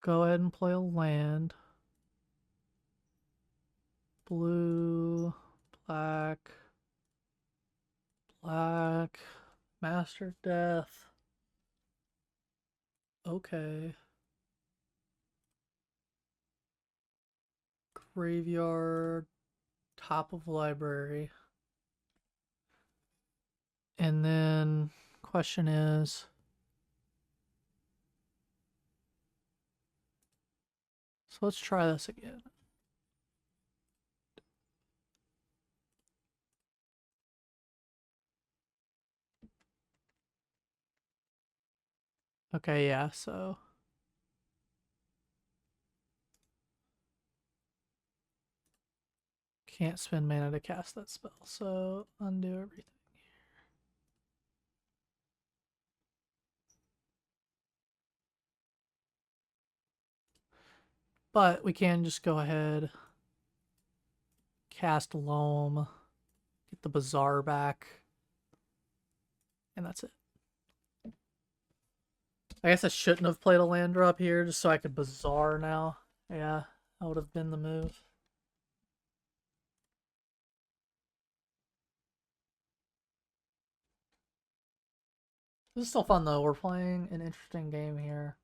Go ahead and play a land. Blue, black, black, Master Death. Okay. Graveyard, top of library. And then question is, so let's try this again. Okay, yeah, so can't spend mana to cast that spell, so undo everything. But we can just go ahead, cast Loam, get the Bazaar back, and that's it. I guess I shouldn't have played a land drop here just so I could Bazaar now. Yeah, that would have been the move. This is still fun though. We're playing an interesting game here.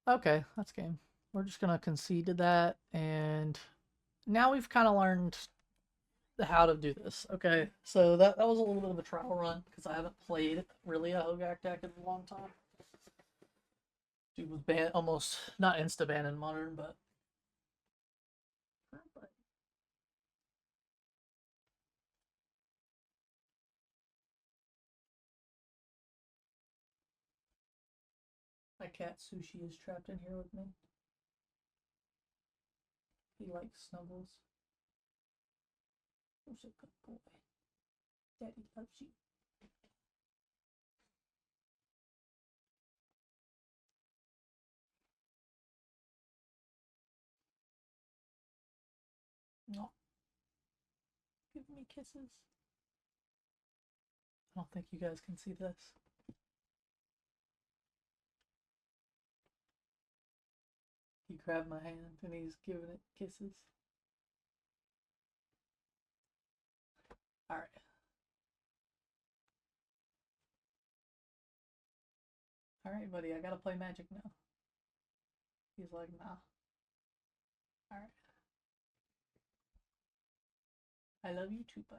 Okay, that's game. We're just gonna concede to that, and now we've kind of learned how to do this. Okay, so that was a little bit of a trial run because I haven't played really a Hogaak deck in a long time. Dude was banned, almost not insta banned in Modern, but my cat Sushi is trapped in here with me. He likes snuggles. You're a good boy. Daddy loves you. No. Give me kisses. I don't think you guys can see this. He grabbed my hand and he's giving it kisses. Alright. Alright, buddy, I gotta play Magic now. He's like, nah. Alright. I love you too, bud.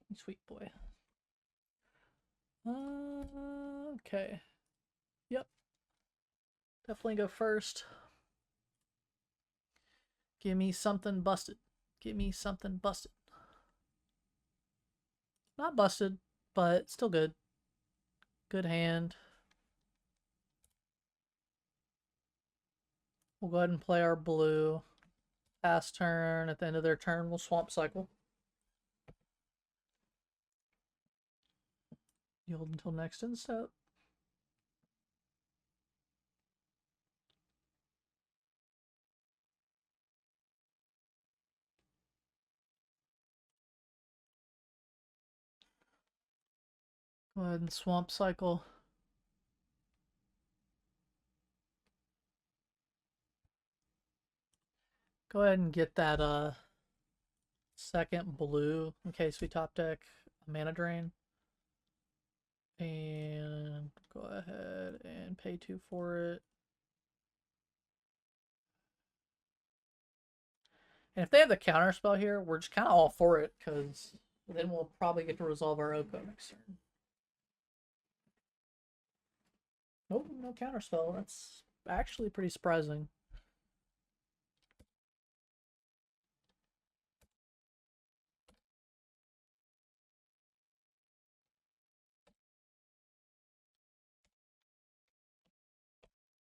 You sweet boy. Okay. Yep. Definitely go first. Give me something busted. Give me something busted. Not busted, but still good. Good hand. We'll go ahead and play our blue. Pass turn. At the end of their turn, we'll swamp cycle. Yield until next end step. Go ahead and swamp cycle. Go ahead and get that second blue in case we top deck a mana drain. And go ahead and pay 2 for it. And if they have the counter spell here, we're just kind of all for it because then we'll probably get to resolve our Oko next turn. Nope, no counter spell. That's actually pretty surprising.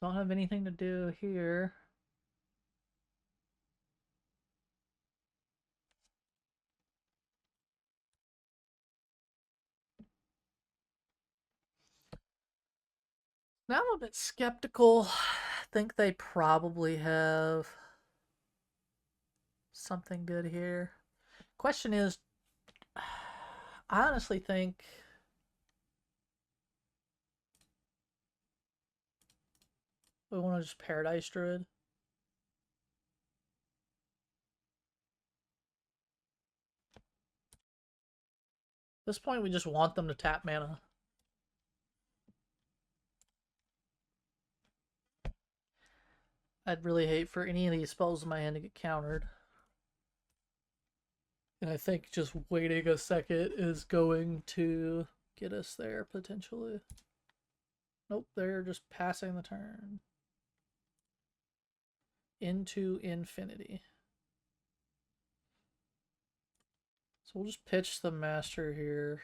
Don't have anything to do here. Now I'm a bit skeptical. I think they probably have something good here. Question is, I honestly think we want to just Paradise Druid. At this point, we just want them to tap mana. I'd really hate for any of these spells in my hand to get countered. And I think just waiting a second is going to get us there, potentially. Nope, they're just passing the turn. Into infinity. So we'll just pitch the master here.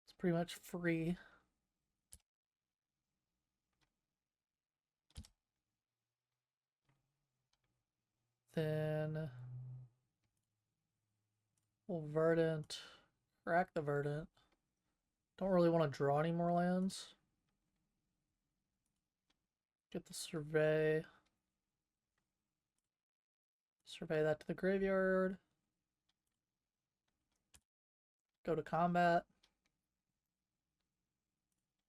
It's pretty much free. Then we'll Verdant, crack the Verdant. Don't really want to draw any more lands. Get the Survey. Survey that to the graveyard. Go to combat.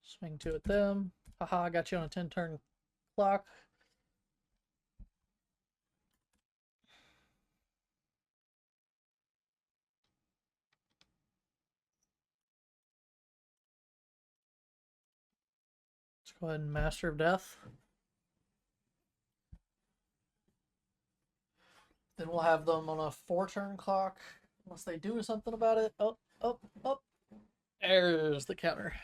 Swing 2 at them. Haha, got you on a 10-turn clock. Let's go ahead and Master of Death. Then we'll have them on a 4-turn clock. Unless they do something about it. Oh, oh, oh. There's the counter.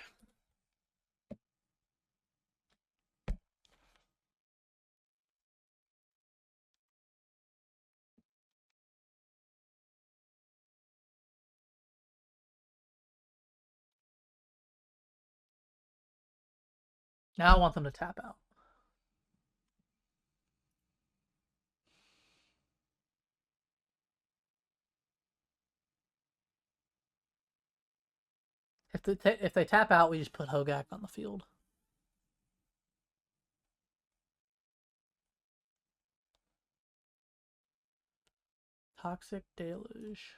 Now I want them to tap out. If they tap out, we just put Hogaak on the field. Toxic Deluge.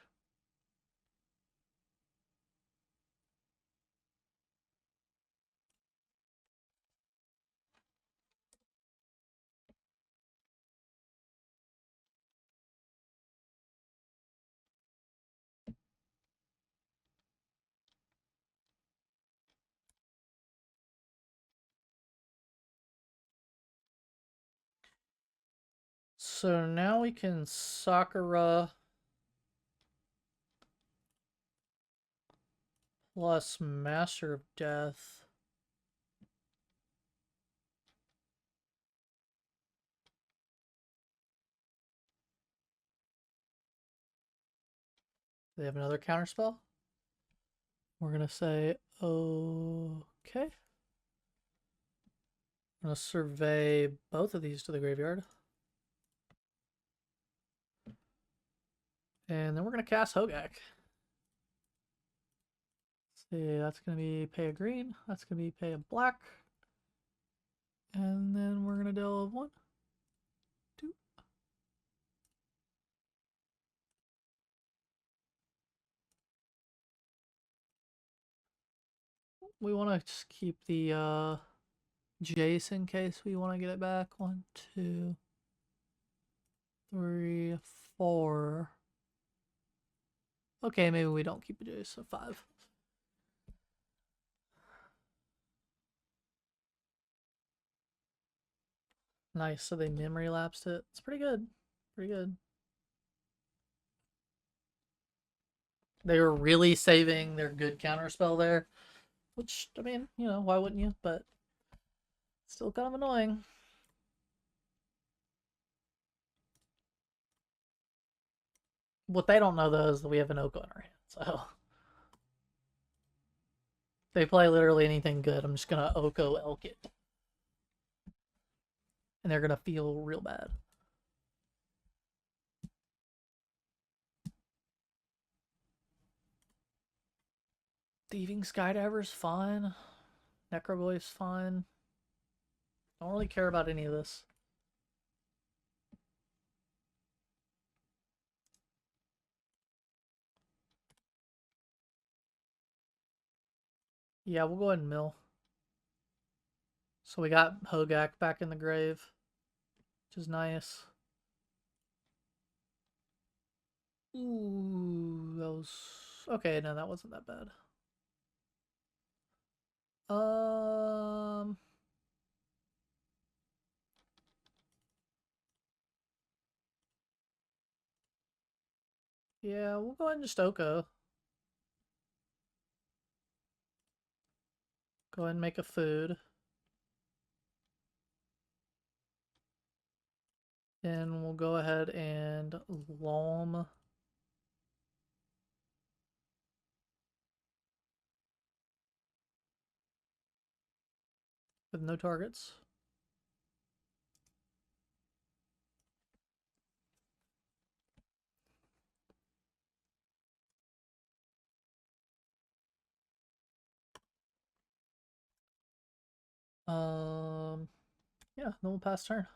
So now we can Sakura plus Master of Death. They have another counterspell. We're going to say, okay. I'm going to survey both of these to the graveyard. And then we're going to cast Hogaak. See, that's going to be pay a green. That's going to be pay a black. And then we're going to deal 1, 2. We want to just keep the Jace in case we want to get it back. 1, 2, 3, 4. Okay, maybe we don't keep the Jace, so 5. Nice, so they memory lapsed it. It's pretty good. Pretty good. They were really saving their good counterspell there. Which, I mean, you know, why wouldn't you? But still kind of annoying. What they don't know, though, is that we have an Oko in our hand. So they play literally anything good, I'm just going to Oko Elk it. And they're going to feel real bad. Thieving Skydiver's fine. Necroboy's fine. Don't really care about any of this. Yeah, we'll go ahead and mill. So we got Hogaak back in the grave, which is nice. Ooh, that was Okay, no, that wasn't that bad. Um, yeah, we'll go ahead and just Oko. Go ahead and make a food. And we'll go ahead and loam. With no targets. Yeah, then we'll pass turn.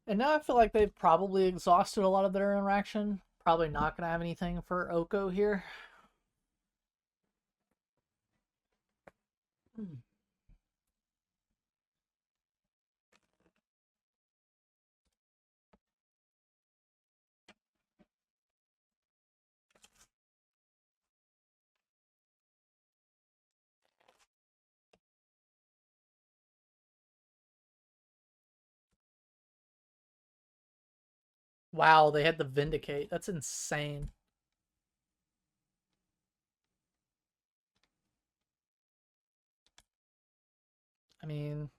And now I feel like they've probably exhausted a lot of their interaction. Probably not going to have anything for Oko here. Wow, they had the Vindicate. That's insane. I mean,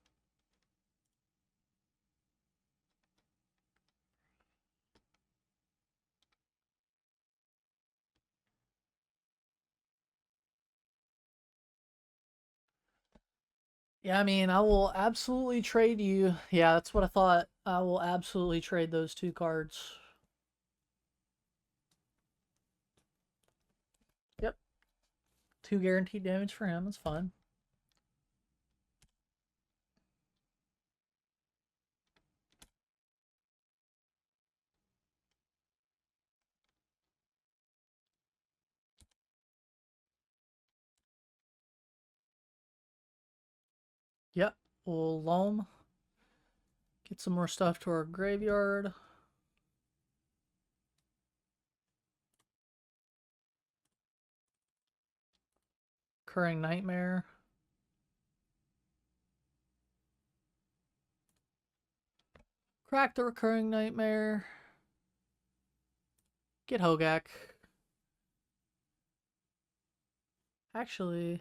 yeah, I mean, I will absolutely trade you. Yeah, that's what I thought. I will absolutely trade those two cards. Yep. 2 guaranteed damage for him. That's fine. Yep. We'll loam. Get some more stuff to our graveyard. Recurring Nightmare. Crack the Recurring Nightmare. Get Hogaak. Actually,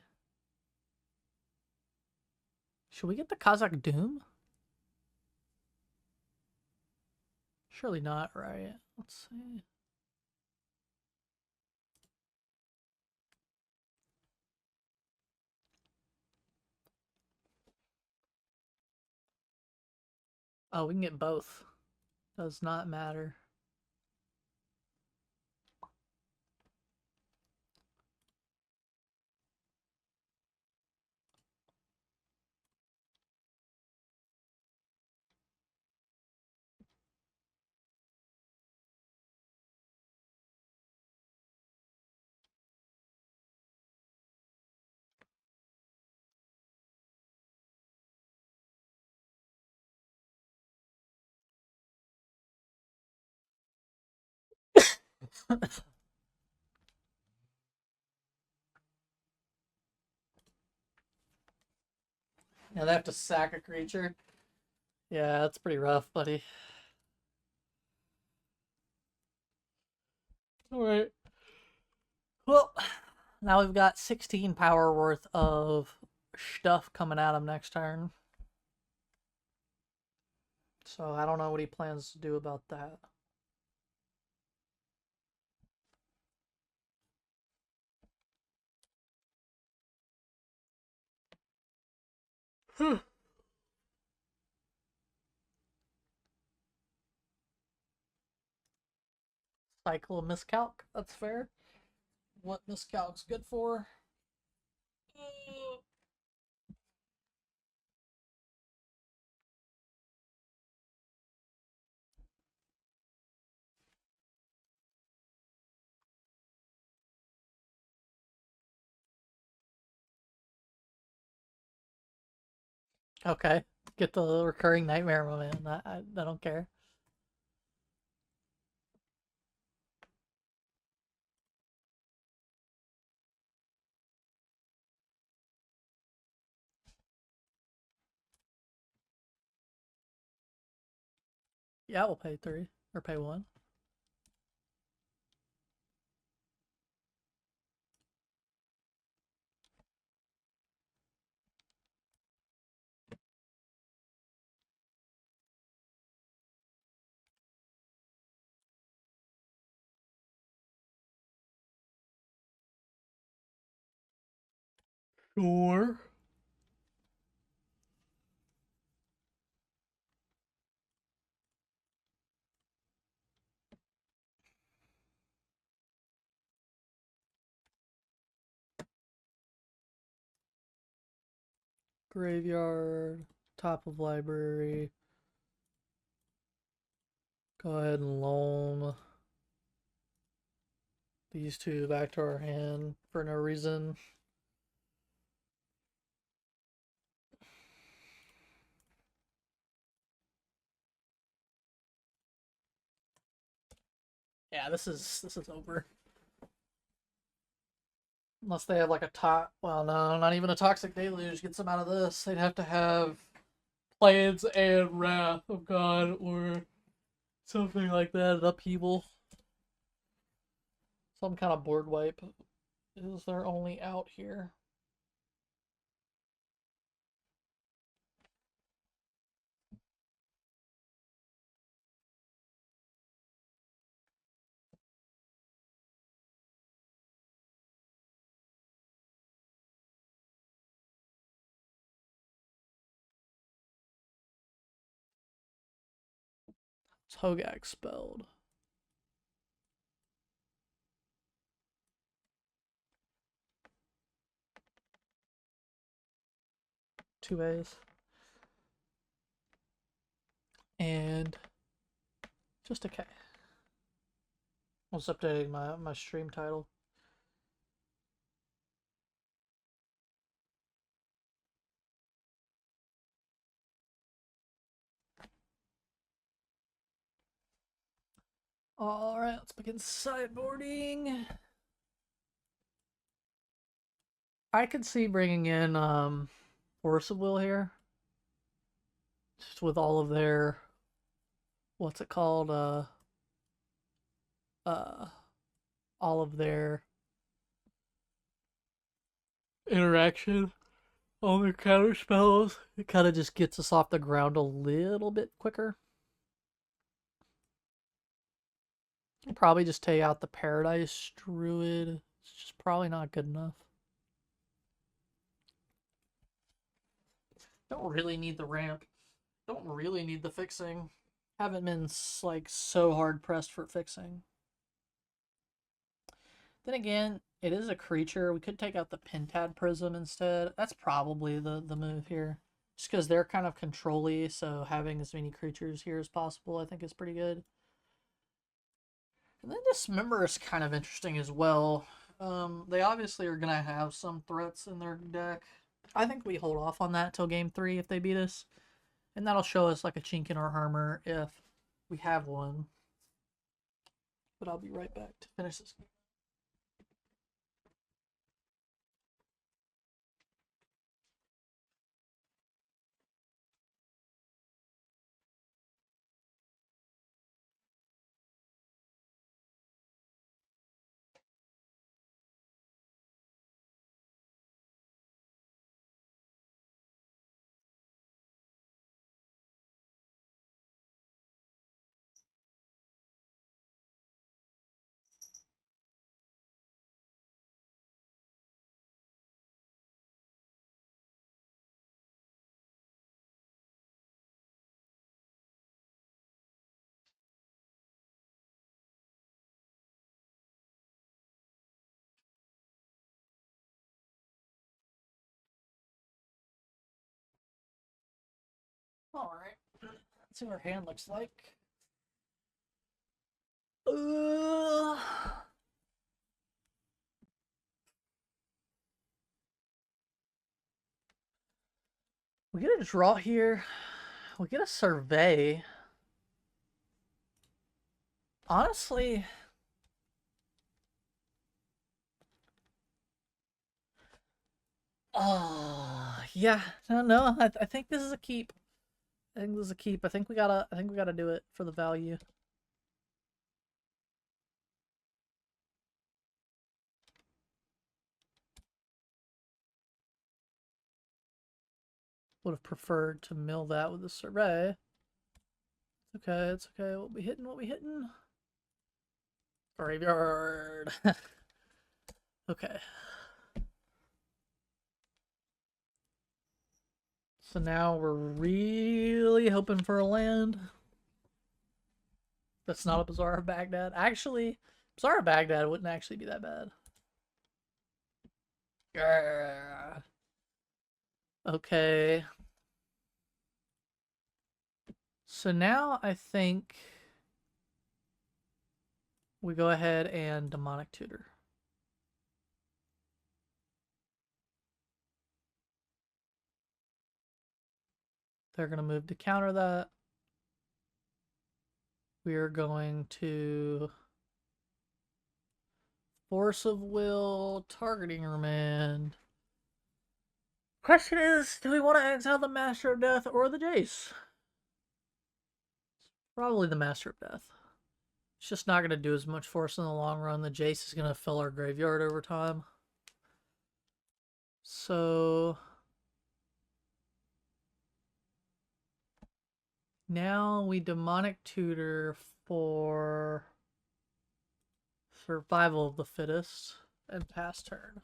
should we get the Kazakh Doom? Surely not, right? Let's see. Oh, we can get both. Does not matter. Yeah, they have to sack a creature. Yeah, that's pretty rough, buddy. Alright. Well, now we've got 16 power worth of stuff coming at him next turn. So I don't know what he plans to do about that. Cycle of Miscalc, that's fair. What Miscalc's good for? Okay, get the recurring nightmare moment. I don't care. Yeah, we'll pay 3 or pay 1. Sure. Graveyard, top of library. Go ahead and loan these 2 back to our hand for no reason. Yeah, this is over. Unless they have like a well, no, not even a toxic deluge gets them out of this. They'd have to have Plans and Wrath of God or something like that, an upheaval. Some kind of board wipe is their only out here. It's Hogaak spelled. 2 A's. And just a K. I was updating my stream title. Alright, let's begin sideboarding. I could see bringing in Force of Will here. Just with all of their, what's it called? All of their interaction, all their counter spells. It kind of just gets us off the ground a little bit quicker. I'll probably just take out the Paradise Druid. It's just probably not good enough. Don't really need the ramp. Don't really need the fixing. Haven't been like so hard pressed for fixing. Then again, it is a creature. We could take out the Pentad Prism instead. That's probably the move here. Just because they're kind of control-y, so having as many creatures here as possible I think is pretty good. And then Dismember is kind of interesting as well. They obviously are going to have some threats in their deck. I think we hold off on that till game 3 if they beat us. And that'll show us like a chink in our armor if we have one. But I'll be right back to finish this game. Alright. Let's see what our hand looks like. We get a draw here. We get a survey. Honestly, yeah, no, I think this is a keep. I think this is a keep. I think we gotta do it for the value. Would have preferred to mill that with the survey. It's okay, it's okay. What we hitting? Graveyard. Okay. So now we're really hoping for a land. That's not a Bazaar of Baghdad. Actually, Bazaar of Baghdad wouldn't actually be that bad. Yeah. Okay. So now I think we go ahead and Demonic Tutor. They're going to move to counter that. We are going to Force of Will, Targeting Remand. Question is, do we want to exile the Master of Death or the Jace? Probably the Master of Death. It's just not going to do as much for us in the long run. The Jace is going to fill our graveyard over time. So now we Demonic Tutor for Survival of the Fittest and pass turn.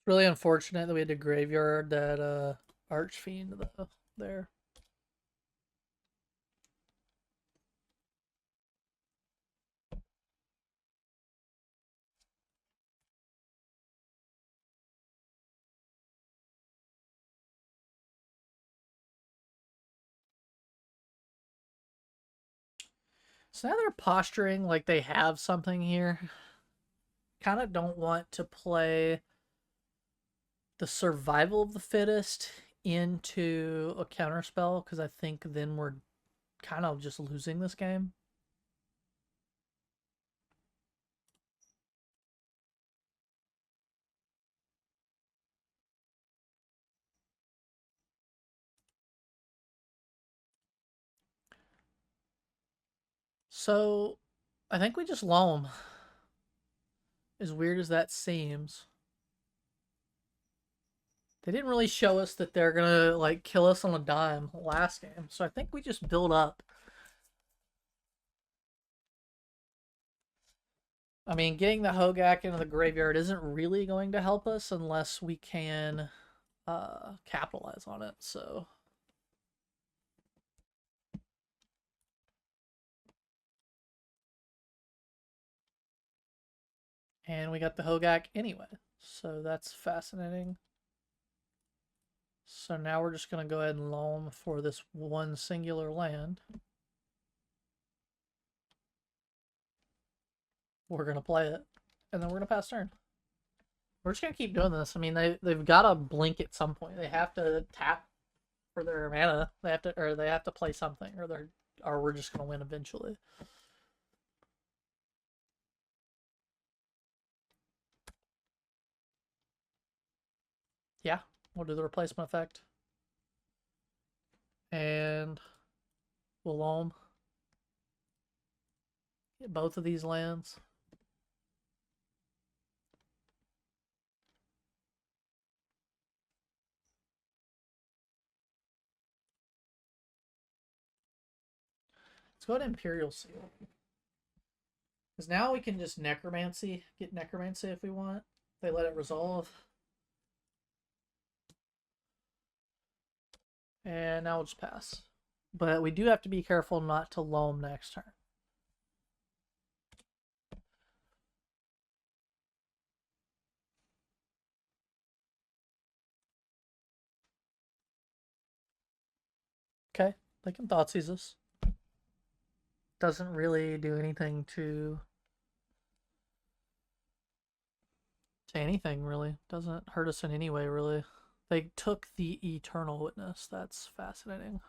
Really unfortunate that we had to graveyard that Archfiend though there. So now they're posturing like they have something here. Kind of don't want to play the Survival of the Fittest into a counterspell because I think then we're kind of just losing this game. So I think we just loam. As weird as that seems. They didn't really show us that they're gonna like kill us on a dime last game, so I think we just build up. I mean, getting the Hogaak into the graveyard isn't really going to help us unless we can capitalize on it, so. And we got the Hogaak anyway, so that's fascinating. So now we're just going to go ahead and loam for this one singular land. We're going to play it, and then we're going to pass turn. We're just going to keep doing this. I mean, they've got to blink at some point. They have to tap for their mana. They have to play something, or we're just going to win eventually. Yeah, we'll do the replacement effect. And we'll loam. Get both of these lands. Let's go to Imperial Seal. Because now we can just Necromancy, get Necromancy if we want. They let it resolve. And now we'll just pass. But we do have to be careful not to loam next turn. Okay, they can Thoughtseize us. Doesn't really do anything to anything, really. Doesn't hurt us in any way, really. They took the Eternal Witness. That's fascinating.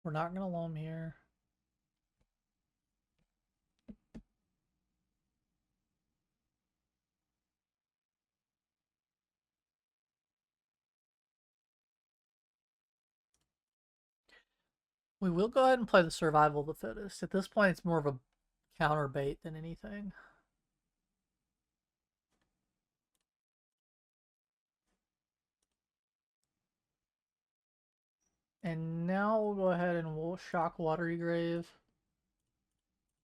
We're not going to loam here. We will go ahead and play the survival of the fittest. At this point, it's more of a counter bait than anything. And now we'll go ahead and we'll shock Watery Grave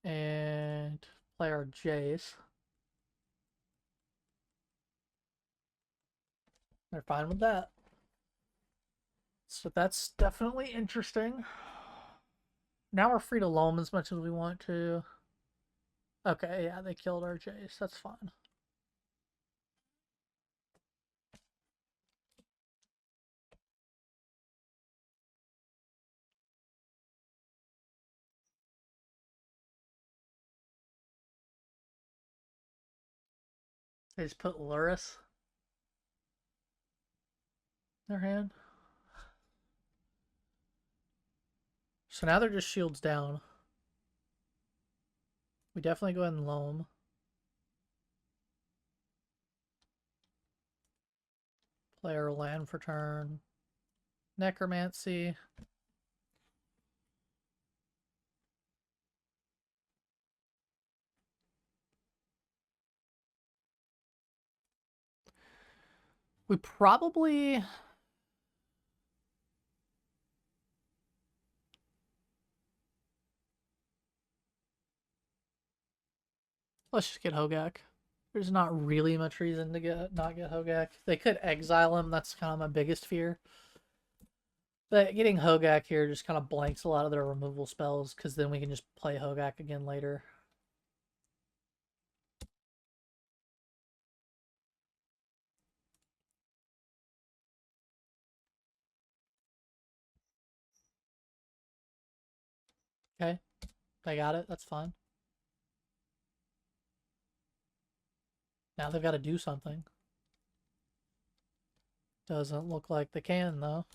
and play our Jace. They're fine with that. So that's definitely interesting. Now we're free to loam as much as we want to. Okay, yeah, they killed our Jace. That's fine. They just put Luris in their hand. So now they're just shields down. We definitely go ahead and loam. Play our land for turn. Necromancy. We probably... Let's just get Hogaak. There's not really much reason to not get Hogaak. They could exile him. That's kind of my biggest fear. But getting Hogaak here just kind of blanks a lot of their removal spells, because then we can just play Hogaak again later. Okay, they got it. That's fine. Now they've got to do something. Doesn't look like they can, though.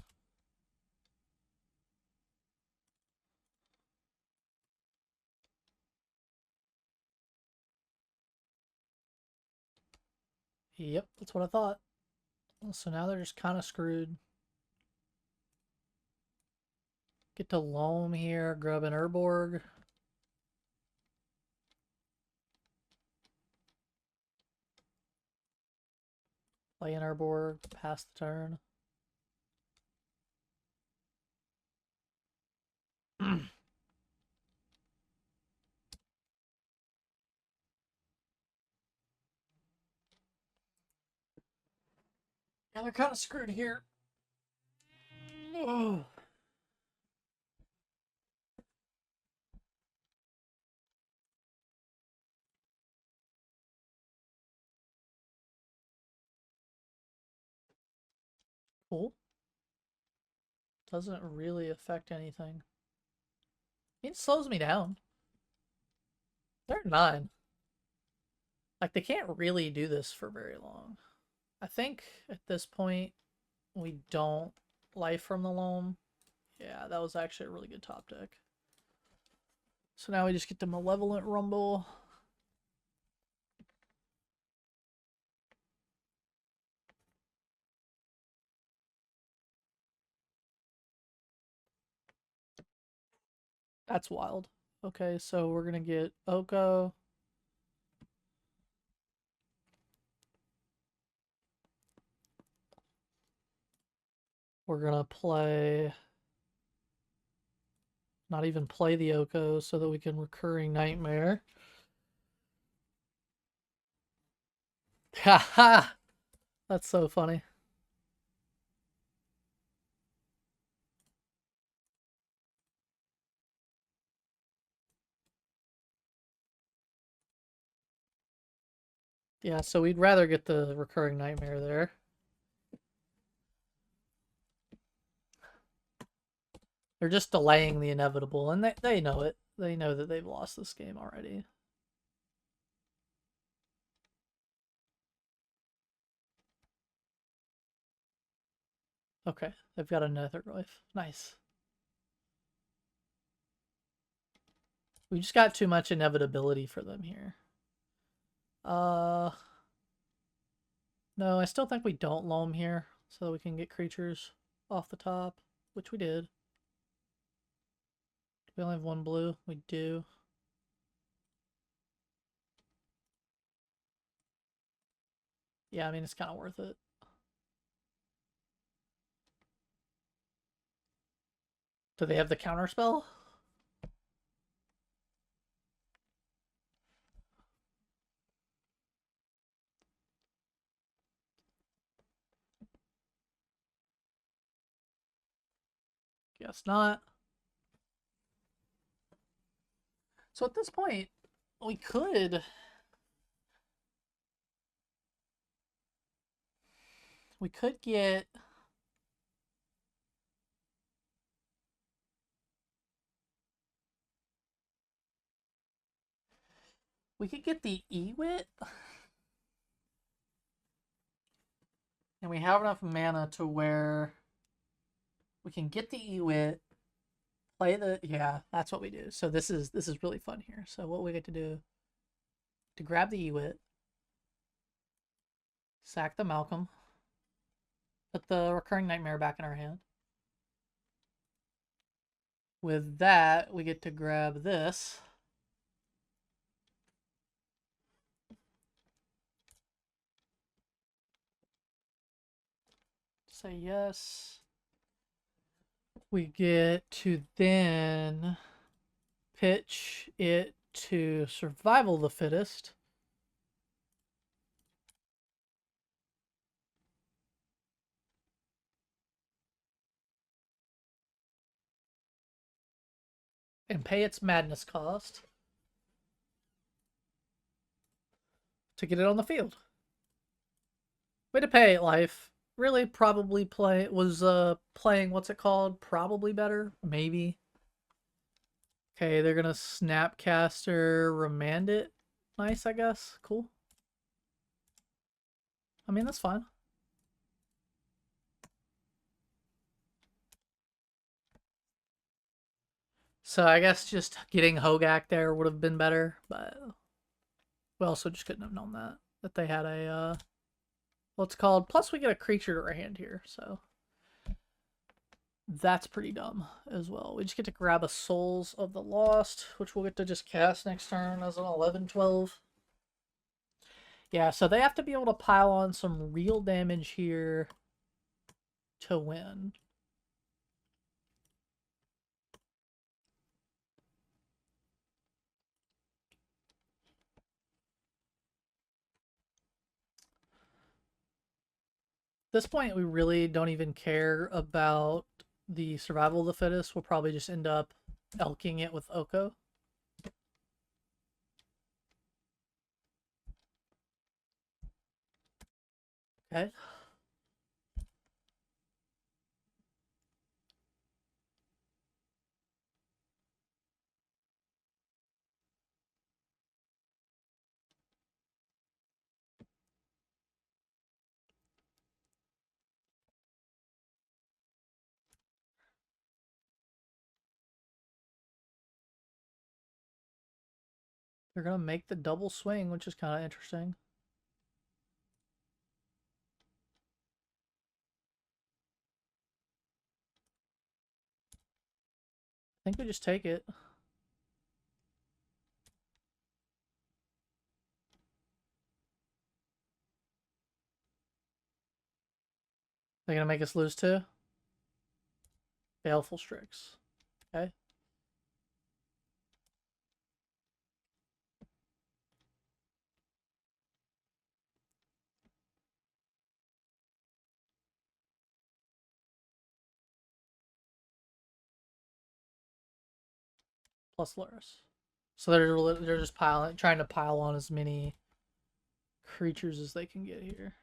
Yep, that's what I thought. So now they're just kind of screwed. Get to loam here, grab an Urborg. Play an Urborg, pass the turn. Yeah, they're kind of screwed here. Oh. Cool. Doesn't really affect anything. It slows me down. They're at 9. Like, they can't really do this for very long. I think at this point, we don't life from the loam. Yeah, that was actually a really good top deck. So now we just get the Malevolent Rumble. That's wild. Okay, so we're going to get Oko. We're going to play... Not even play the Oko so that we can Recurring Nightmare. Haha! That's so funny. Yeah, so we'd rather get the Recurring Nightmare there. They're just delaying the inevitable, and they know it. They know that they've lost this game already. Okay, they've got a Netherglyph. Nice. We just got too much inevitability for them here. No, I still think we don't loam here so that we can get creatures off the top, which we did. We only have one blue. We do. Yeah, I mean, it's kind of worth it. Do they have the counter spell? Guess not. So at this point, we could get the Ewit, and we have enough mana to where we can get the Ewit, play the, yeah, that's what we do. So this is really fun here. So what we get to do to grab the Ewit, sack the Malcolm, put the Recurring Nightmare back in our hand. With that, we get to grab this. Say yes. We get to then pitch it to Survival the Fittest. And pay its madness cost to get it on the field. Way to pay it, life. Really, probably playing what's it called? Probably better, maybe. Okay, they're gonna Snapcaster, remand it. Nice, I guess. Cool. I mean, that's fine. So I guess just getting Hogaak there would have been better, but we also just couldn't have known that they had a what's it called. Plus, we get a creature to our hand here, so that's pretty dumb as well. We just get to grab a Souls of the Lost, which we'll get to just cast next turn as an 11/12. Yeah, so they have to be able to pile on some real damage here to win. At this point, we really don't even care about the Survival of the Fittest. We'll probably just end up elking it with Oko. Okay. They're going to make the double swing, which is kind of interesting. I think we just take it. They're going to make us lose too? Baleful Strix. Okay. Plus Luris. So they're just trying to pile on as many creatures as they can get here.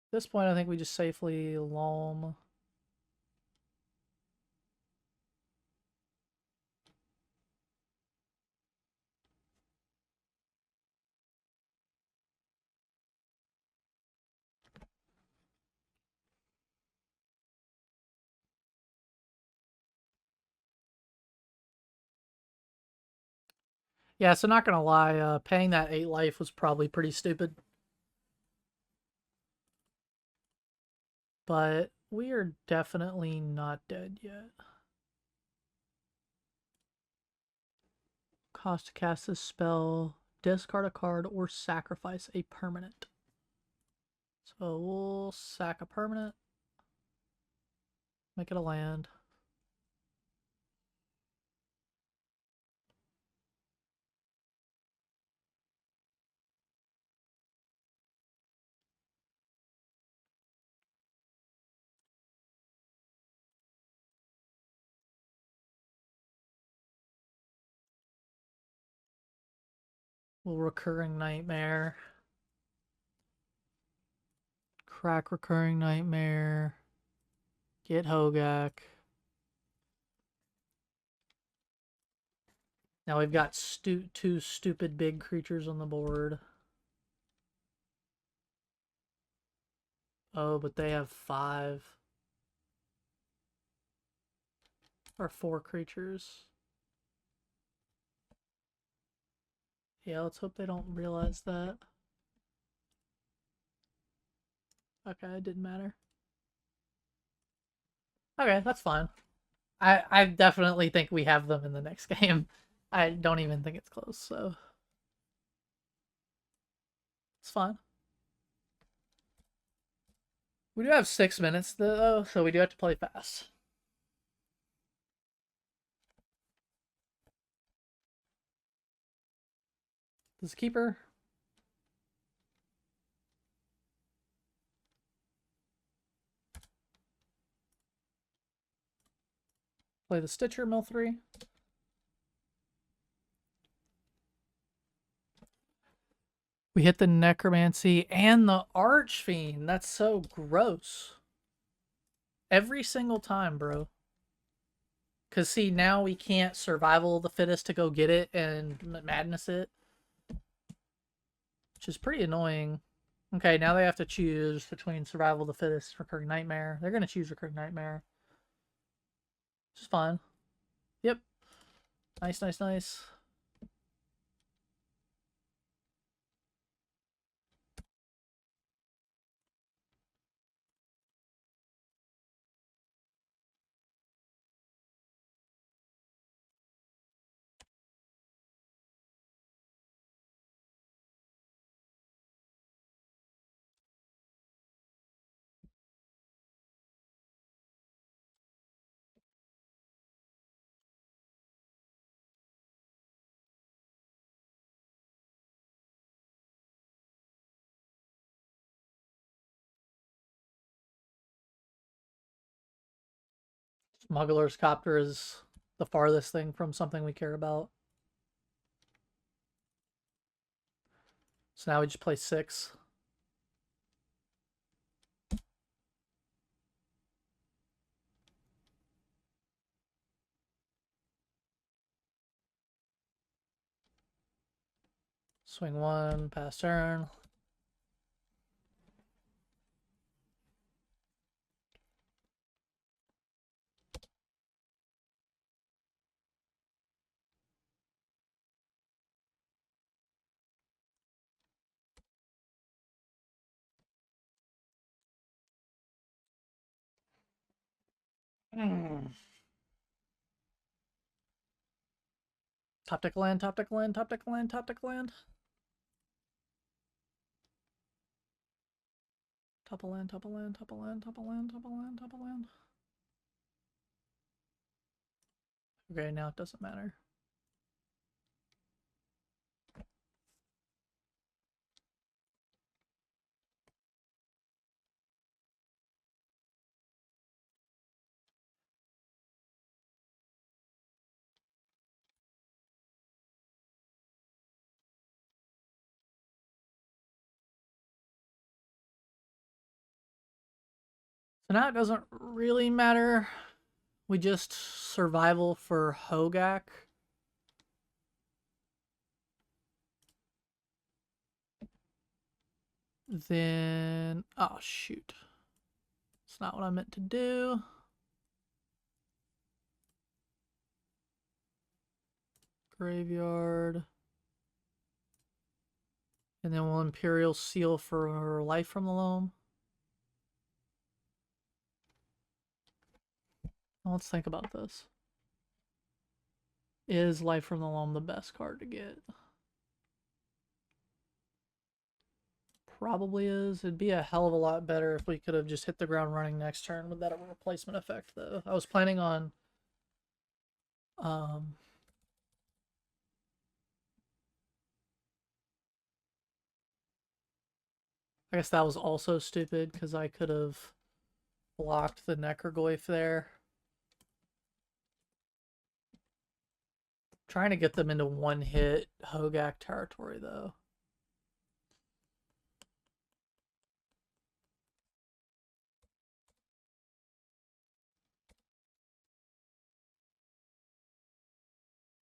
At this point, I think we just safely loam. Yeah, so not gonna lie, paying that 8 life was probably pretty stupid. But we are definitely not dead yet. Cost to cast this spell, discard a card, or sacrifice a permanent. So we'll sack a permanent. Make it a land. We'll Recurring Nightmare. Crack Recurring Nightmare. Get Hogaak. Now we've got two stupid big creatures on the board. Oh, but they have 5. Or 4 creatures. Yeah, let's hope they don't realize that. Okay, it didn't matter. Okay, that's fine. I definitely think we have them in the next game. I don't even think it's close, so it's fine. We do have 6 minutes though, so we do have to play fast. This keeper. Play the Stitcher, mill 3. We hit the Necromancy and the Archfiend. That's so gross. Every single time, bro. Because, see, now we can't Survival of the Fittest to go get it and Madness it. Which is pretty annoying. Okay, now they have to choose between Survival of the Fittest and Recurring Nightmare. They're going to choose Recurring Nightmare. Which is fine. Yep. Nice, nice, nice. Smuggler's Copter is the farthest thing from something we care about. So now we just play 6. Swing 1, pass turn. Top deck land, top deck land, top deck land, top deck land. Top of land, top of land, top of land, top of land, top of land, top of land. Okay, now it doesn't matter. So now it doesn't really matter. We just survival for Hogaak. Then, oh shoot. It's not what I meant to do. Graveyard. And then we'll Imperial Seal for Life from the Loam. Let's think about this. Is Life from the Loam the best card to get? Probably is. It'd be a hell of a lot better if we could have just hit the ground running next turn with that replacement effect, though. I was planning on I guess that was also stupid because I could have blocked the Necrogoyf there. Trying to get them into one hit Hogaak territory, though.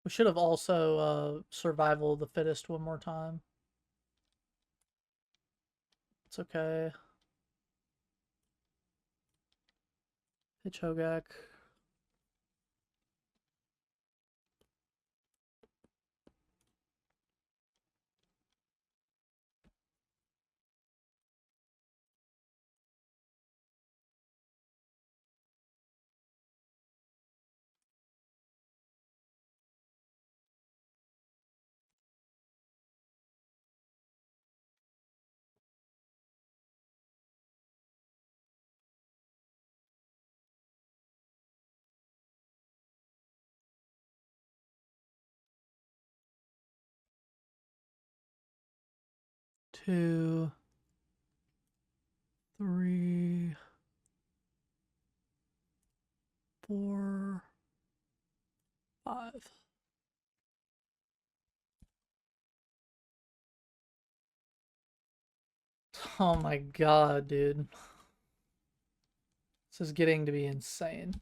We should have also survival of the fittest one more time. It's okay. Pitch Hogaak. Two, three, four, five. Oh my god, dude. This is getting to be insane.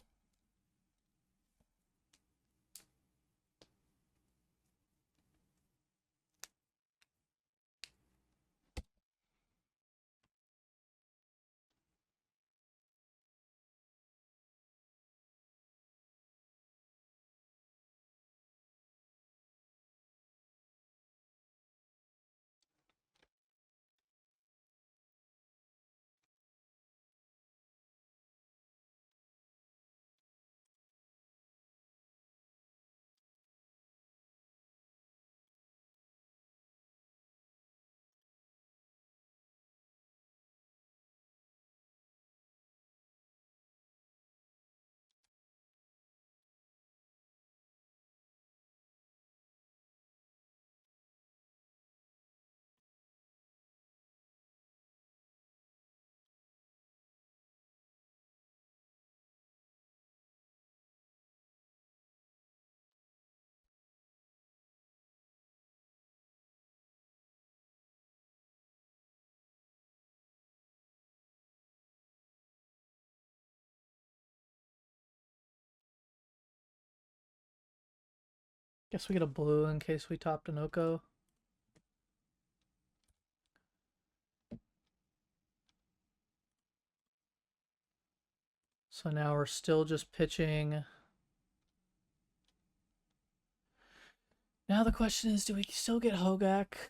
Guess we get a blue in case we topped an Oko. So now we're still just pitching. Now the question is, do we still get Hogaak? At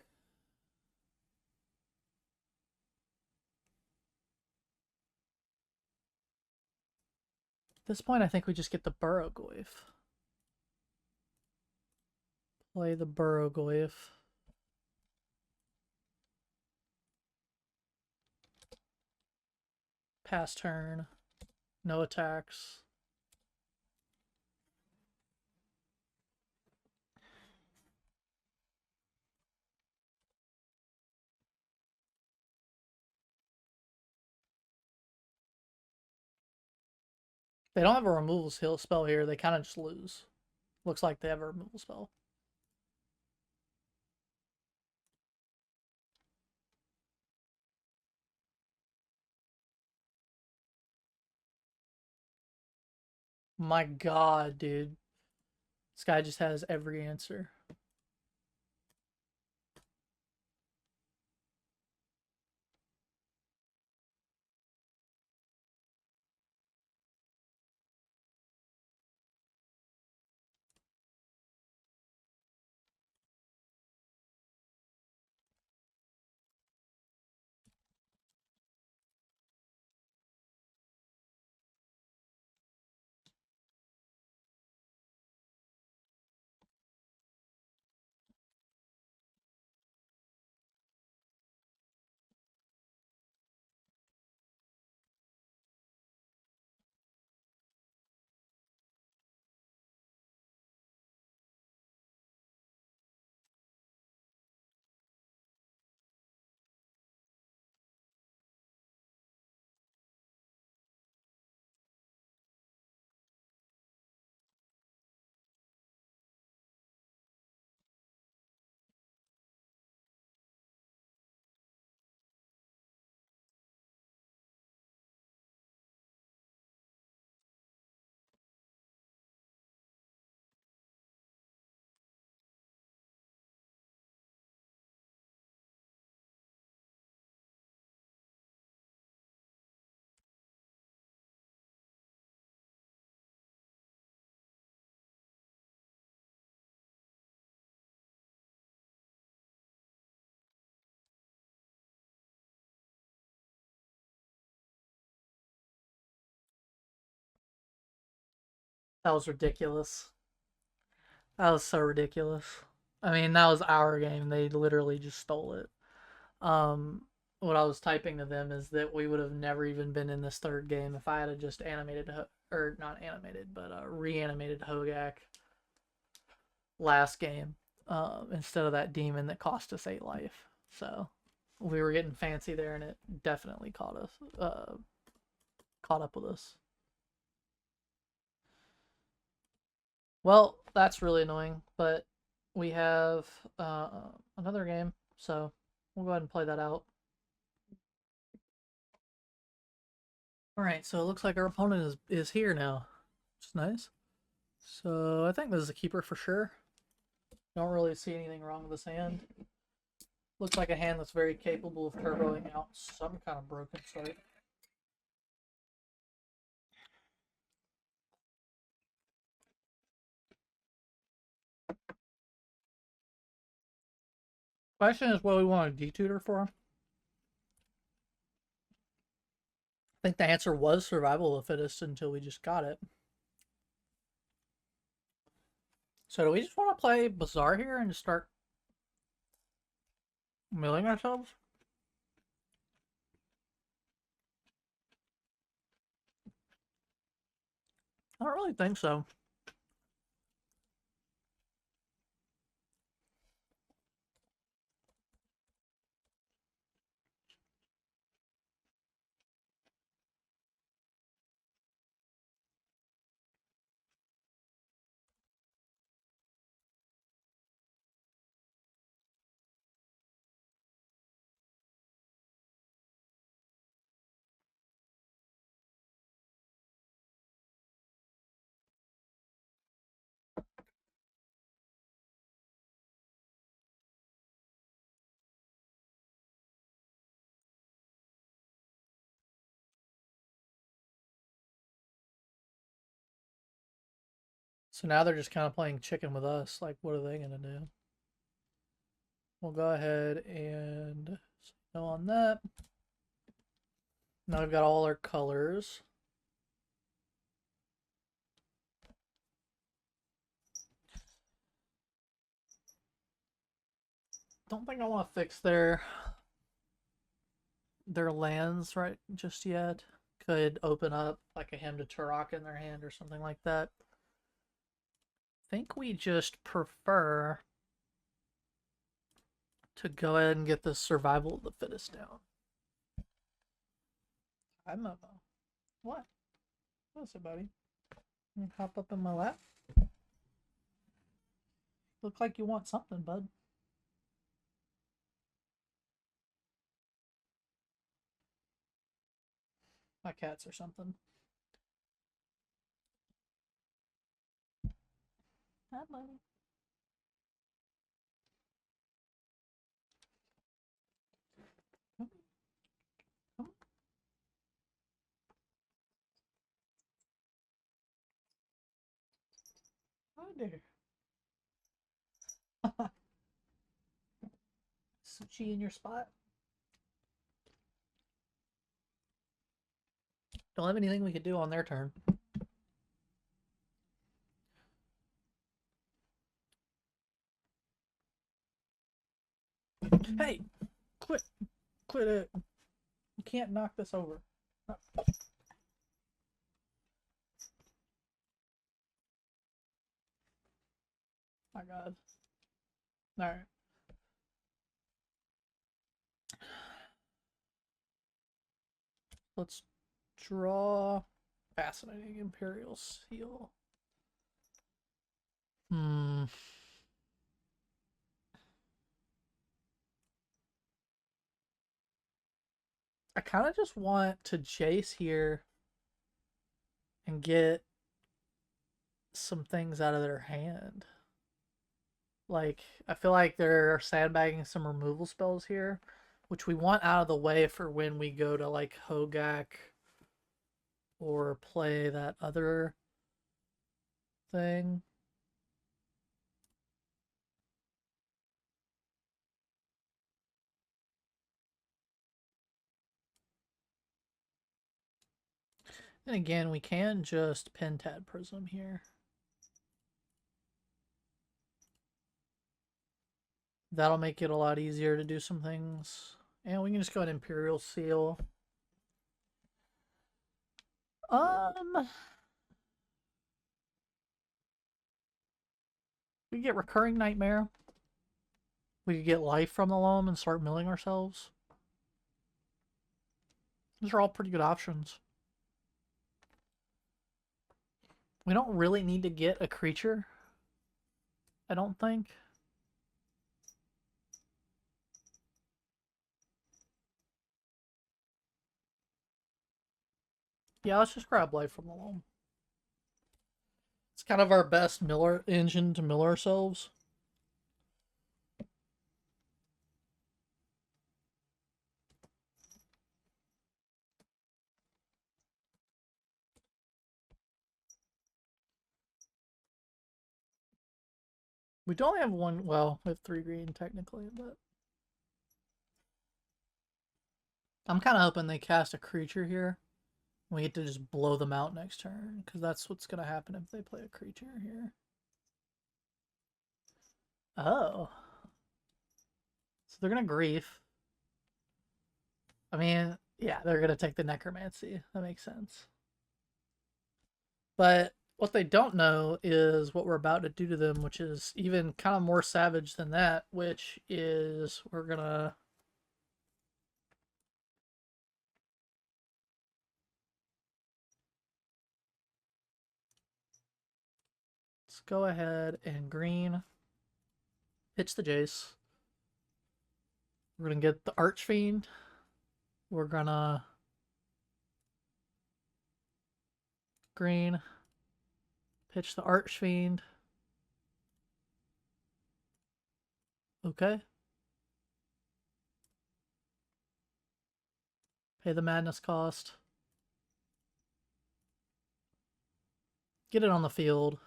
this point, I think we just get the Burrogoyf. Play the Burrogoyf. Pass turn. No attacks. They don't have a removal spell here. They kind of just lose. Looks like they have a removal spell. My god, dude. This guy just has every answer. That was ridiculous. That was so ridiculous. I mean, that was our game. They literally just stole it. Um, what I was typing to them is that we would have never even been in this third game if I had just animated, or not animated, but reanimated Hogaak last game instead of that demon that cost us 8 life. So we were getting fancy there, and it definitely caught up with us. Well, that's really annoying, but we have another game, so we'll go ahead and play that out. All right, so it looks like our opponent is here now, which is nice. So I think this is a keeper for sure. Don't really see anything wrong with this hand. Looks like a hand that's very capable of turboing out some kind of broken start. Question is what we want to detutor for him. I think the answer was survival of the fittest until we just got it. So do we just want to play Bazaar here and just start milling ourselves? I don't really think so. So now they're just kind of playing chicken with us. Like, what are they going to do? We'll go ahead and go on that. Now we've got all our colors. Don't think I want to fix their lands right just yet. Could open up like a Hymn to Turok in their hand or something like that. Think we just prefer to go ahead and get the survival of the fittest down. I don't know. What? What's it, buddy? You hop up in my lap? Look like you want something, bud. My cats or something. Hi, buddy. Come, come. Hi there. Sushi in your spot? Don't have anything we could do on their turn. Hey, quit it. You can't knock this over. My God. All right. Let's draw. Fascinating Imperial Seal. I kind of just want to chase here and get some things out of their hand. Like, I feel like they're sandbagging some removal spells here, which we want out of the way for when we go to, like, Hogaak or play that other thing. And again, we can just Pentad Prism here. That'll make it a lot easier to do some things. And we can just go ahead and Imperial Seal. We could get Recurring Nightmare. We could get Life from the Loam and start milling ourselves. These are all pretty good options. We don't really need to get a creature, I don't think. Yeah, let's just grab Life from the Loam. It's kind of our best miller engine to mill ourselves. We don't have one, well, we have 3 green technically, but I'm kind of hoping they cast a creature here. We get to just blow them out next turn, because that's what's going to happen if they play a creature here. Oh. So they're going to Grief. I mean, yeah, they're going to take the Necromancy. That makes sense. But what they don't know is what we're about to do to them, which is even kind of more savage than that, which is we're going to... Let's go ahead and green. Pitch the Jace. We're going to get the Archfiend. We're going to green. Pitch the Archfiend. Okay. Pay the Madness cost. Get it on the field.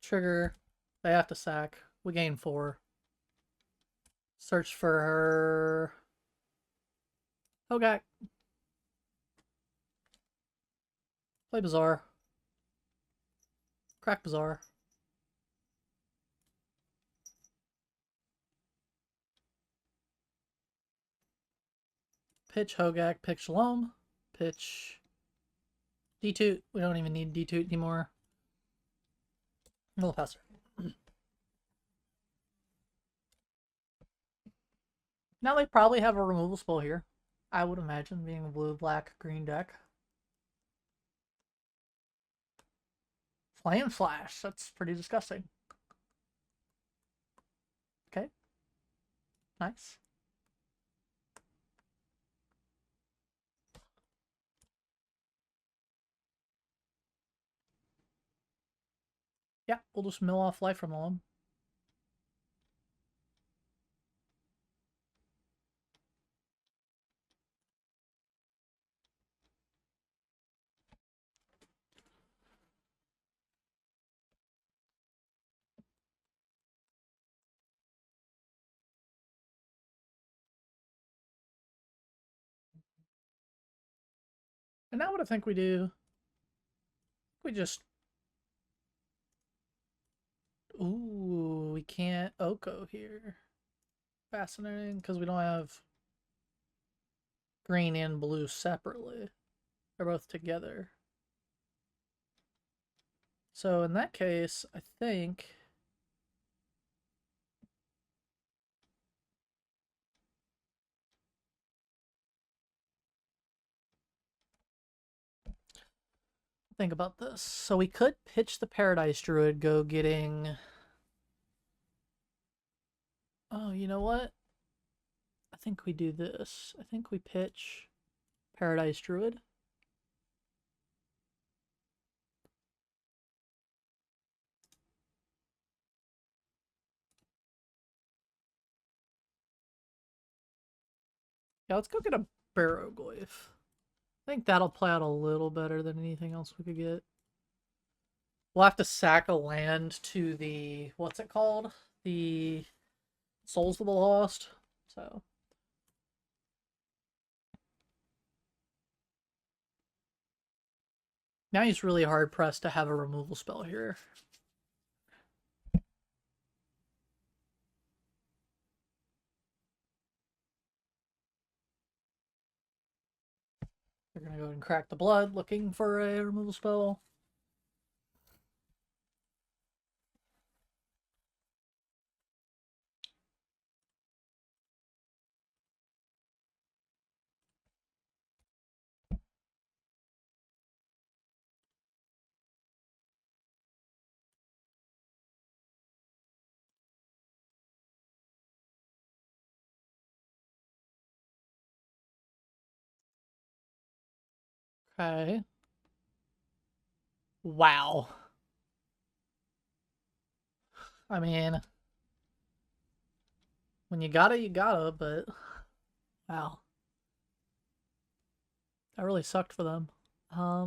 Trigger. They have to sack. We gain 4. Search for her. Hogaak. Play Bazaar. Crack Bazaar. Pitch Hogaak. Pitch Loam. Pitch D2. We don't even need D2 anymore. A little faster. Now they probably have a removal spell here. I would imagine, being a blue, black, green deck. Flame Slash. That's pretty disgusting. Okay. Nice. Yeah, we'll just mill off Life from them. And now what I think we do, we just... Ooh, we can't Oko here. Fascinating, because we don't have green and blue separately. They're both together. So in that case, I think... Think about this. So we could pitch the Paradise Druid, go getting... Oh, you know what? I think we do this. I think we pitch Paradise Druid. Yeah, let's go get a Barrowglyph. I think that'll play out a little better than anything else we could get. We'll have to sack a land to the... What's it called? The Souls of the Lost. So... Now he's really hard pressed to have a removal spell here. We're gonna go ahead and crack the blood, looking for a removal spell. Okay. Wow. I mean, when you gotta, but wow. That really sucked for them. I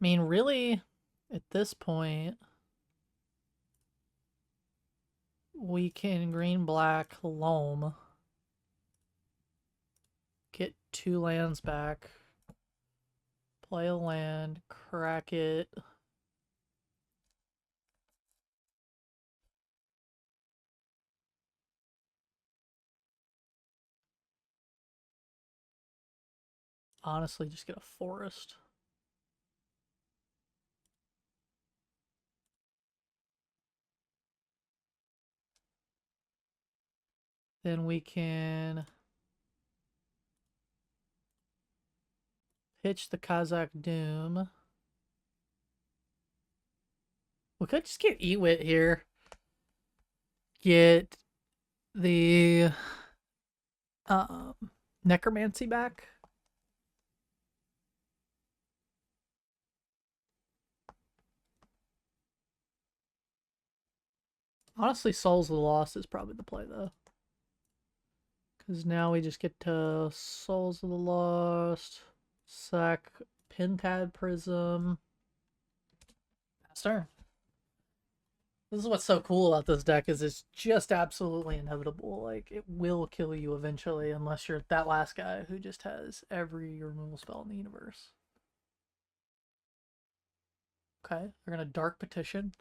mean, really, at this point, we can green black loam, get 2 lands back, play a land, crack it. Honestly, just get a forest. Then we can pitch the Kazakh Doom. We could just get Ewit here. Get the Necromancy back. Honestly, Souls of the Lost is probably the play, though. Because now we just get to Souls of the Lost, sack Pentad Prism. Pass turn. This is what's so cool about this deck is it's just absolutely inevitable. Like, it will kill you eventually unless you're that last guy who just has every removal spell in the universe. Okay, they're going to Dark Petition.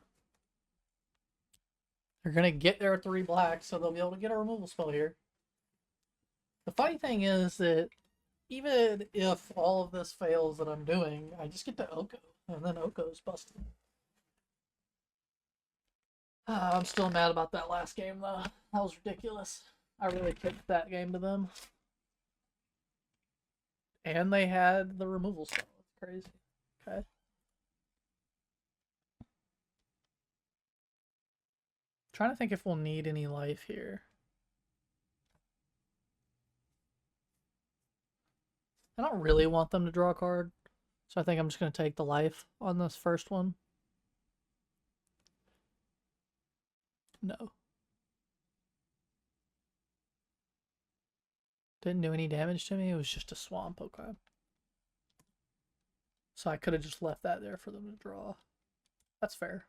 They're going to get their 3 black, so they'll be able to get a removal spell here. The funny thing is that even if all of this fails that I'm doing, I just get to Oko, and then Oko's busted. I'm still mad about that last game, though. That was ridiculous. I really kicked that game to them. And they had the removal spell. It's crazy. Okay. Trying to think if we'll need any life here. I don't really want them to draw a card, so I think I'm just going to take the life on this first one. No. Didn't do any damage to me. It was just a swamp. Okay. So I could have just left that there for them to draw. That's fair.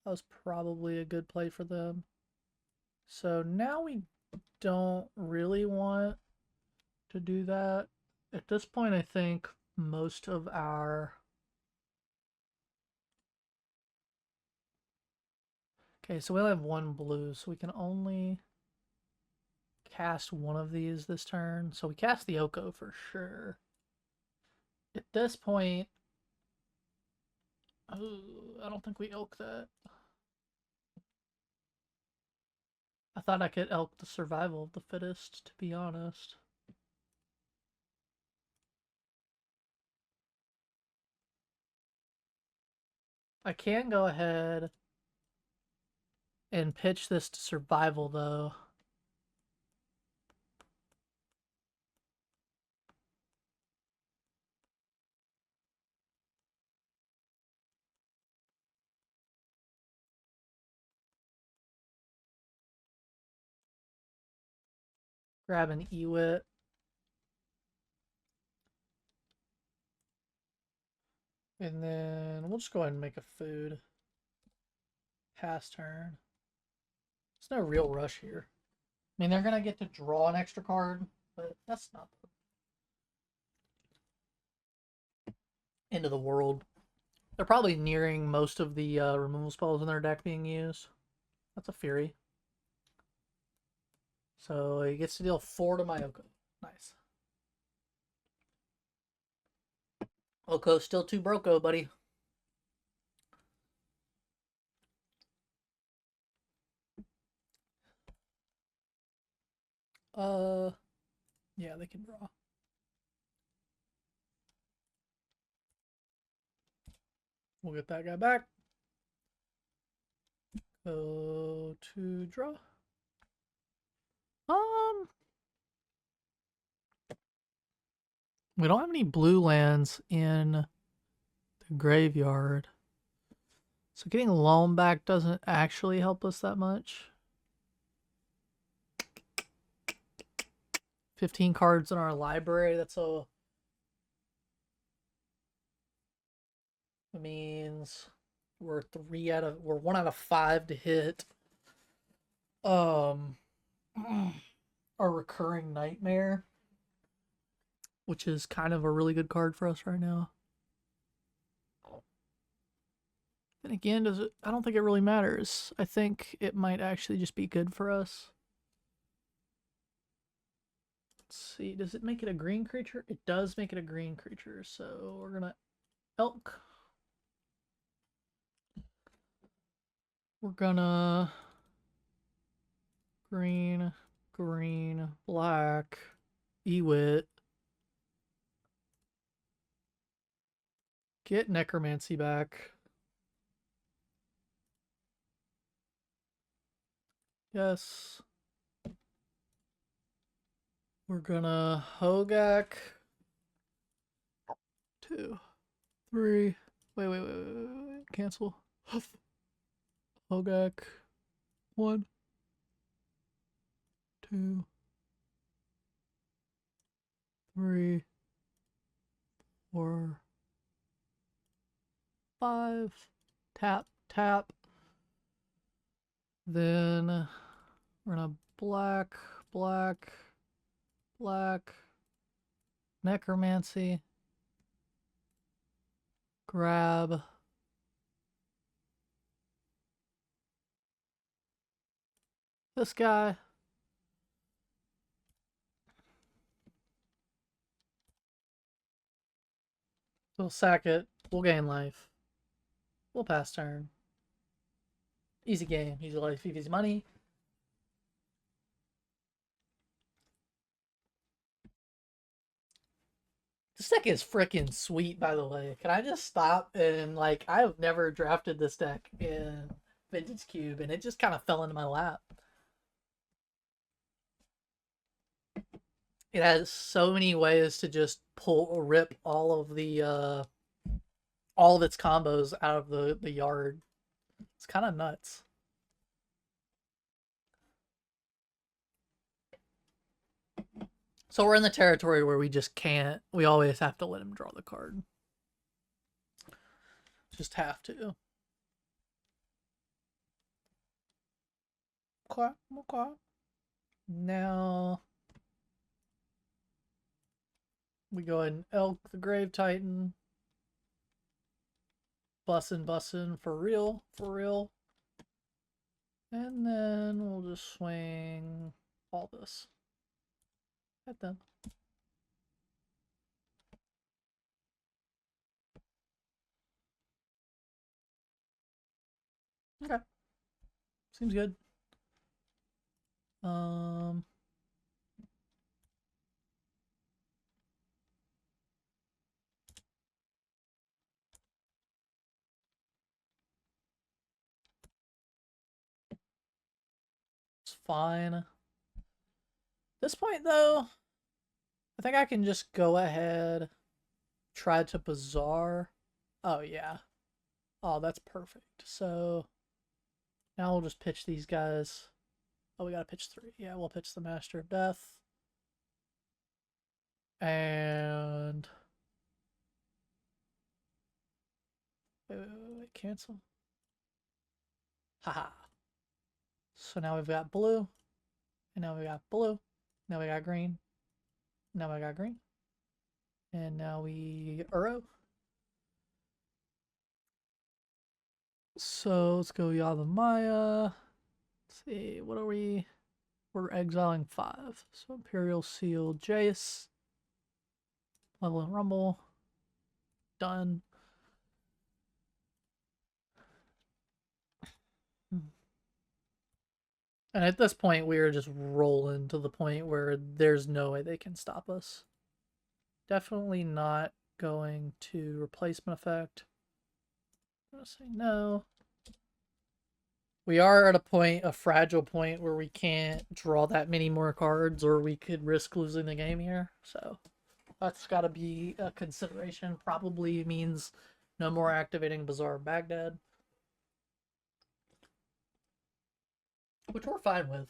That was probably a good play for them. So now we don't really want to do that. At this point, I think most of our... Okay, so we only have 1 blue, so we can only cast one of these this turn. So we cast the Oko for sure. At this point, oh, I don't think we elk that. I thought I could elk the survival of the fittest, to be honest. I can go ahead and pitch this to survival, though. Grab an Ewit. And then we'll just go ahead and make a food. Pass turn. There's no real rush here. I mean, they're going to get to draw an extra card, but that's not the end of the world. They're probably nearing most of the removal spells in their deck being used. That's a Fury. So he gets to deal 4 to my Oko. Nice. Oko's still too broko, buddy. Yeah, they can draw. We'll get that guy back. Go to draw. We don't have any blue lands in the graveyard. So getting loan back doesn't actually help us that much. 15 cards in our library, that means we're 1 out of 5 to hit our recurring nightmare, which is kind of a really good card for us right now. And again, I don't think it really matters. I think it might actually just be good for us. Let's see, does it make it a green creature? It does make it a green creature, so we're gonna elk. We're gonna green, black, Ewit. Get Necromancy back. Yes. We're gonna Hogaak. 2, 3. Wait. Cancel. Hogaak. 1, 2, 3, 4, 5. Tap. Then we're gonna black, Necromancy, grab, this guy, we'll sack it, we'll gain life, we'll pass turn. Easy game, easy life, easy money. This deck is freaking sweet, by the way. Can I just stop and, like, I have never drafted this deck in Vintage Cube, and it just kind of fell into my lap. It has so many ways to just rip all of its combos out of the yard. It's kind of nuts. So we're in the territory where we just can't. We always have to let him draw the card. Just have to. Okay. Now we go ahead and elk the Grave Titan. Bussin' for real. And then we'll just swing all this at them. Okay. Seems good. It's fine. At this point, though, I think I can just go ahead, try to Bazaar. Oh, yeah. Oh, that's perfect. So now we'll just pitch these guys. Oh, we gotta pitch 3. Yeah, we'll pitch the Master of Death. And wait, cancel. Haha. So now we've got blue. And now we got blue. Now we got green. Now I got green. And now we Uro. So let's go Yavimaya. Let's see, what are we? We're exiling 5. So Imperial Seal, Jace. Level and Rumble. Done. And at this point, we are just rolling to the point where there's no way they can stop us. Definitely not going to replacement effect. I'm going to say no. We are at a point, a fragile point, where we can't draw that many more cards or we could risk losing the game here. So that's got to be a consideration. Probably means no more activating Bazaar Baghdad. Which we're fine with.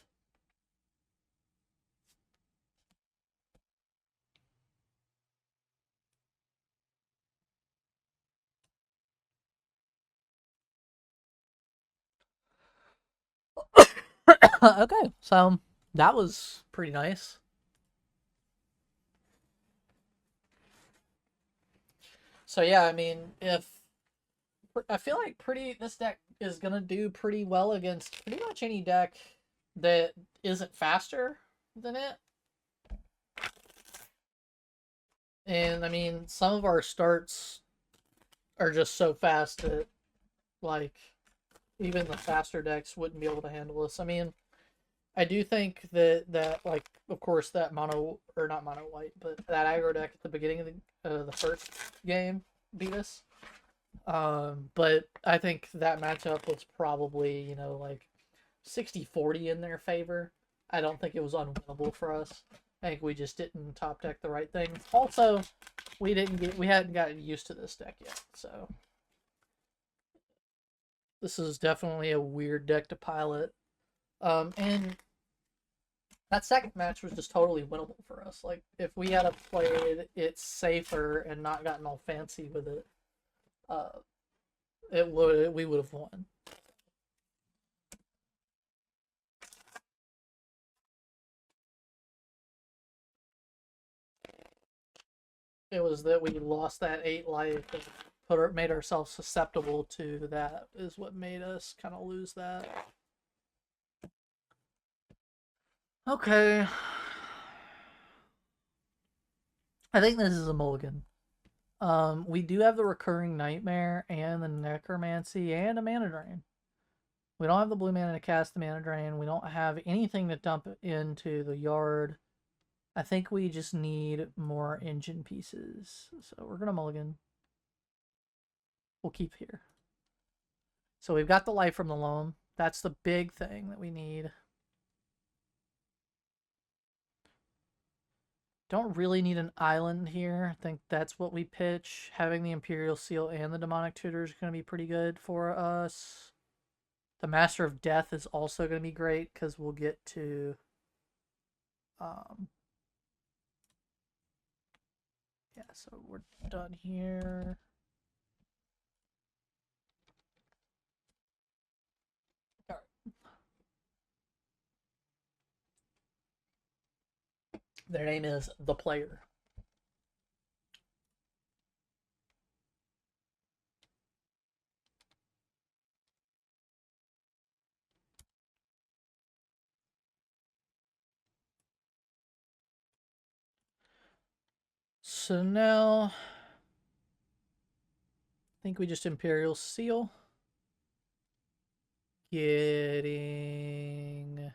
Okay, so that was pretty nice. So yeah, I mean, if I feel like this deck is gonna do pretty well against pretty much any deck that isn't faster than it. And I mean, some of our starts are just so fast that like even the faster decks wouldn't be able to handle this. I mean, I do think that like of course that mono or not mono white, but that aggro deck at the beginning of the first game beat us. But I think that matchup was probably, you know, like 60-40 in their favor. I don't think it was unwinnable for us. I think we just didn't top deck the right things. Also, we hadn't gotten used to this deck yet, so this is definitely a weird deck to pilot. And that second match was just totally winnable for us. Like if we had played it safer and not gotten all fancy with it, we would have won. It was that we lost that 8 life and made ourselves susceptible to that is what made us kind of lose that. Okay. I think this is a mulligan. We do have the recurring nightmare and the necromancy and a mana drain. We don't have the blue mana to cast the mana drain. We don't have anything to dump into the yard. I think we just need more engine pieces. So we're gonna mulligan. We'll keep here. So we've got the life from the loam. That's the big thing that we need. Don't really need an island here. I think that's what we pitch. Having the Imperial Seal and the Demonic Tutor is going to be pretty good for us. The Master of Death is also going to be great because we'll get to... yeah, so we're done here. All right. Their name is The Player. So now... I think we just Imperial Seal. Getting...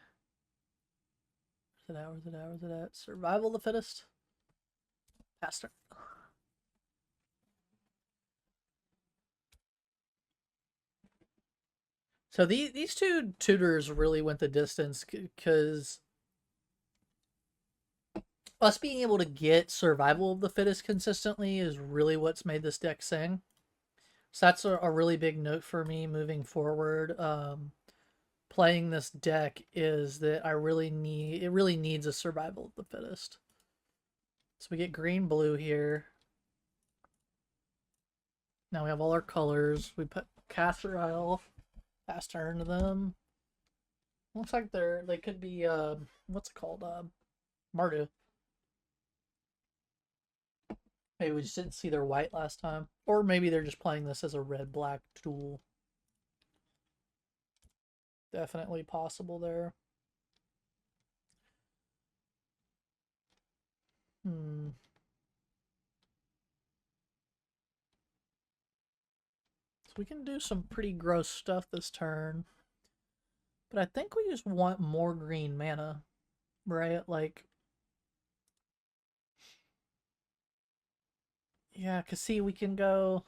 Where's it at? Survival of the Fittest? Faster. So these two tutors really went the distance because us being able to get survival of the fittest consistently is really what's made this deck sing. So that's a really big note for me moving forward. Playing this deck is that it really needs a survival of the fittest. So we get green blue here. Now we have all our colors. We put Caster Isle. Pass turn to them. Looks like they could be what's it called? Mardu. Maybe we just didn't see their white last time. Or maybe they're just playing this as a red-black duel. Definitely possible there. Hmm. So we can do some pretty gross stuff this turn. But I think we just want more green mana, right? Like, yeah, because see, we can go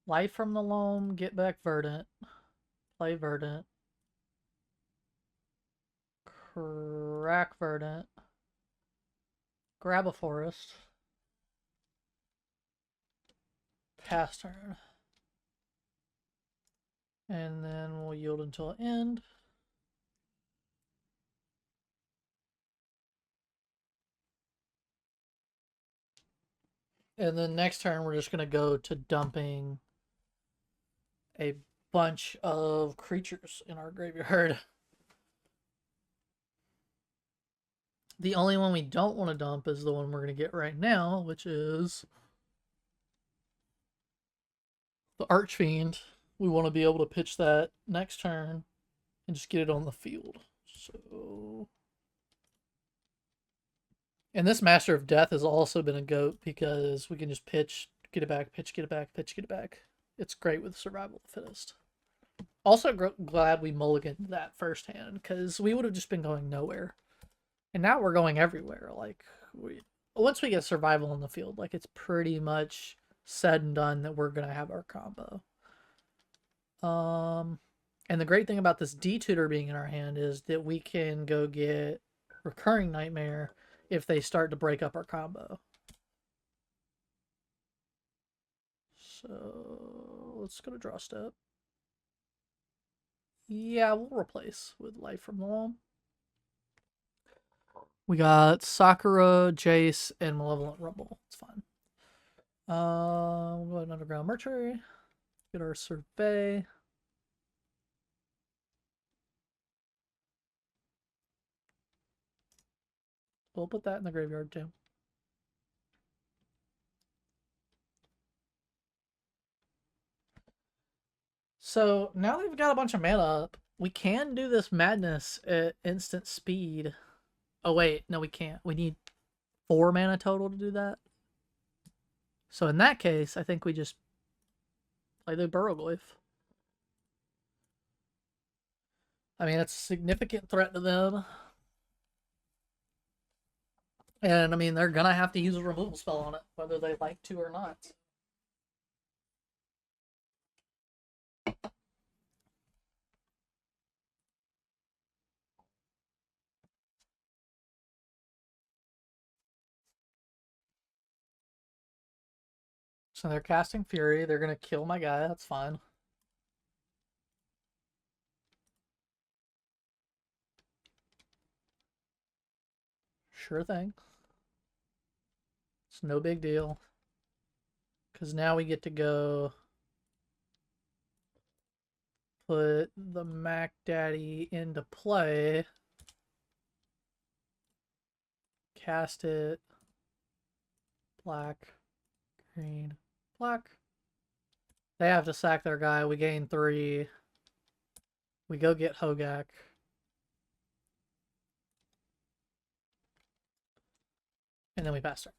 Life from the Loam, get back Verdant, play Verdant, crack Verdant, grab a forest, pass turn. And then we'll yield until end. And then next turn, we're just going to go to dumping a bunch of creatures in our graveyard. The only one we don't want to dump is the one we're going to get right now, which is the Archfiend. We want to be able to pitch that next turn and just get it on the field. So, and this Master of Death has also been a goat because we can just pitch, get it back, pitch, get it back, pitch, get it back. It's great with Survival of the Fittest. Also glad we mulliganed that first hand because we would have just been going nowhere. And now we're going everywhere. Like, once we get Survival on the field, like, it's pretty much said and done that we're going to have our combo. And the great thing about this D-Tutor being in our hand is that we can go get Recurring Nightmare if they start to break up our combo. So let's go to draw step. Yeah, we'll replace with Life from the Loam. We got Sakura, Jace, and Malevolent Rumble. It's fine. We'll go ahead and Underground Mercury. Get our Survey. We'll put that in the graveyard too. So now that we've got a bunch of mana up, we can do this madness at instant speed. Oh wait, no we can't. We need 4 mana total to do that. So in that case, I think we just play the Burrowglyph. I mean, it's a significant threat to them. And I mean, they're gonna have to use a removal spell on it, whether they like to or not. So they're casting Fury. They're gonna kill my guy. That's fine. Sure thing. It's no big deal. Because now we get to go put the Mac Daddy into play. Cast it. Black. Green. Black. They have to sack their guy. We gain 3. We go get Hogaak. And then we pass turn.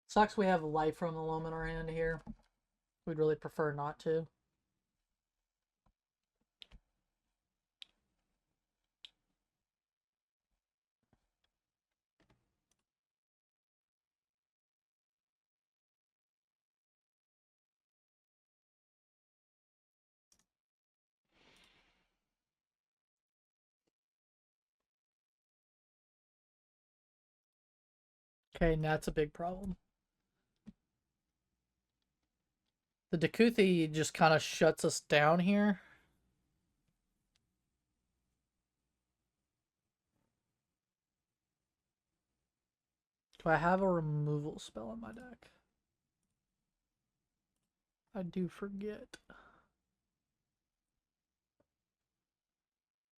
Sucks we have Life from the Loam in our hand here. We'd really prefer not to. Okay, and that's a big problem. The Dakuthi just kind of shuts us down here. Do I have a removal spell in my deck? I do forget.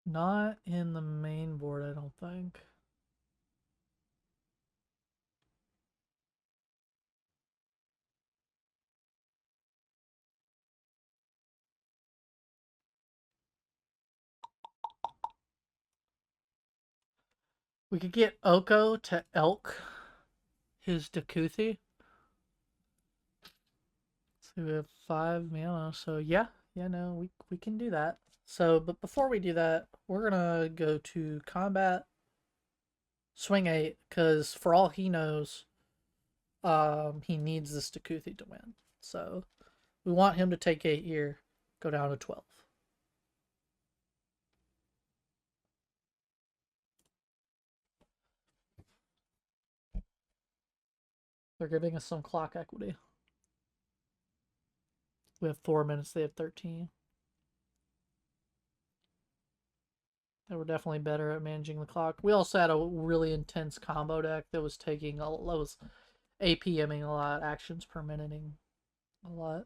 Not in the main board, I don't think. We could get Oko to Elk his Dakuthi. So we have 5 mana. So yeah, no, we can do that. So, but before we do that, we're gonna go to combat, swing 8, because for all he knows, he needs this Dakuthi to win. So we want him to take 8 here, go down to 12. They're giving us some clock equity. We have 4 minutes, they have 13. They were definitely better at managing the clock. We also had a really intense combo deck that was taking was APMing a lot, actions per minuting a lot.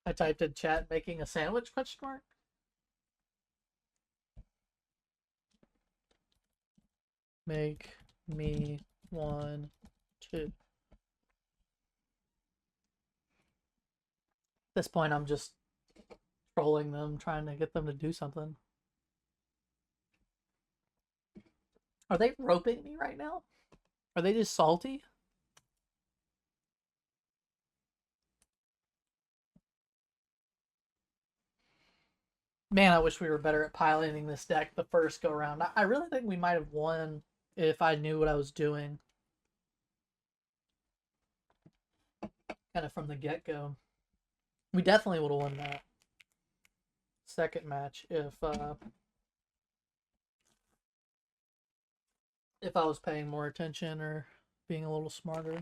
I typed in chat, making a sandwich, question mark? Make me one, two. At this point, I'm just trolling them, trying to get them to do something. Are they roping me right now? Are they just salty? Man, I wish we were better at piloting this deck the first go round. I really think we might have won if I knew what I was doing. Kind of from the get-go. We definitely would have won that second match if I was paying more attention or being a little smarter.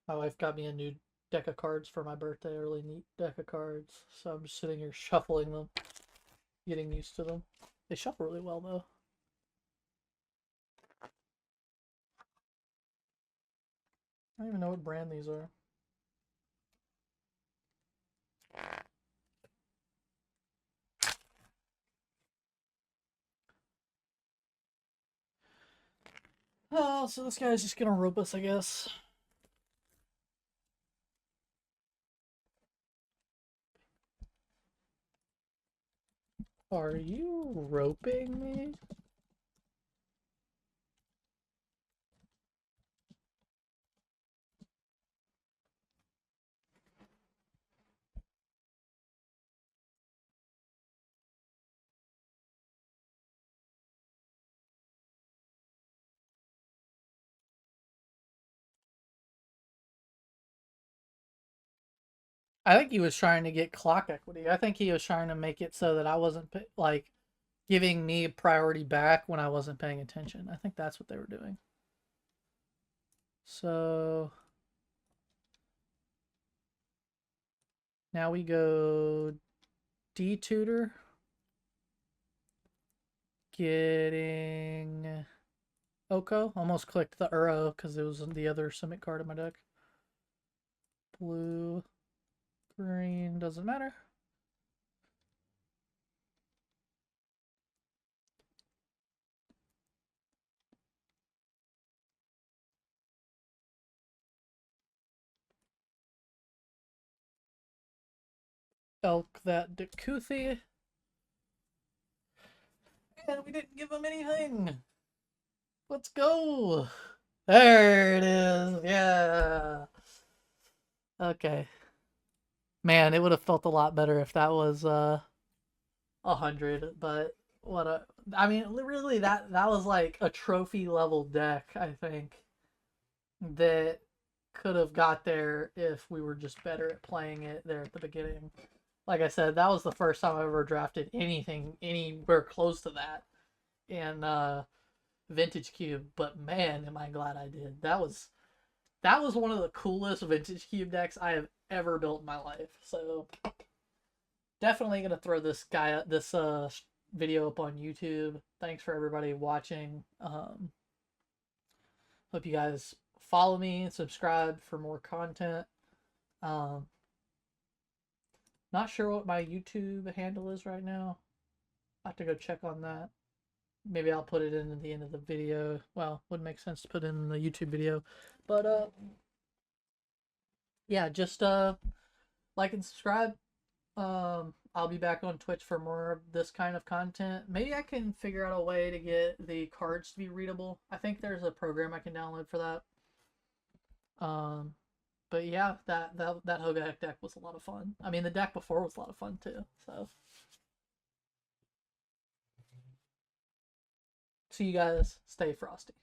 My wife got me a new deck of cards for my birthday, a really neat deck of cards. So I'm just sitting here shuffling them, getting used to them. They shuffle really well, though. I don't even know what brand these are. Oh, so this guy's just gonna rope us, I guess. Are you roping me? I think he was trying to get clock equity. I think he was trying to make it so that I wasn't like giving me priority back when I wasn't paying attention. I think that's what they were doing. So now we go D-tutor. Getting Oko. Almost clicked the Uro because it was the other Simic card in my deck. Blue, green, doesn't matter. elk that Dekuthi. And we didn't give him anything. Let's go. There it is. Yeah. Okay. Man, it would have felt a lot better if that was 100, but what a I mean, really that was like a trophy level deck, I think, that could have got there if we were just better at playing it there at the beginning. Like I said, that was the first time I ever drafted anything anywhere close to that in Vintage Cube, but man, am I glad I did. That was one of the coolest Vintage Cube decks I have ever built in my life. So definitely gonna throw this video up on YouTube. Thanks for everybody watching. Hope you guys follow me and subscribe for more content. Not sure what my YouTube handle is right now. I have to go check on that. Maybe I'll put it in at the end of the video. Well, would make sense to put it in the YouTube video. But yeah, just like and subscribe. I'll be back on Twitch for more of this kind of content. Maybe I can figure out a way to get the cards to be readable. I think there's a program I can download for that. But yeah, that Hogaak deck was a lot of fun. I mean, the deck before was a lot of fun too. So see you guys. Stay frosty.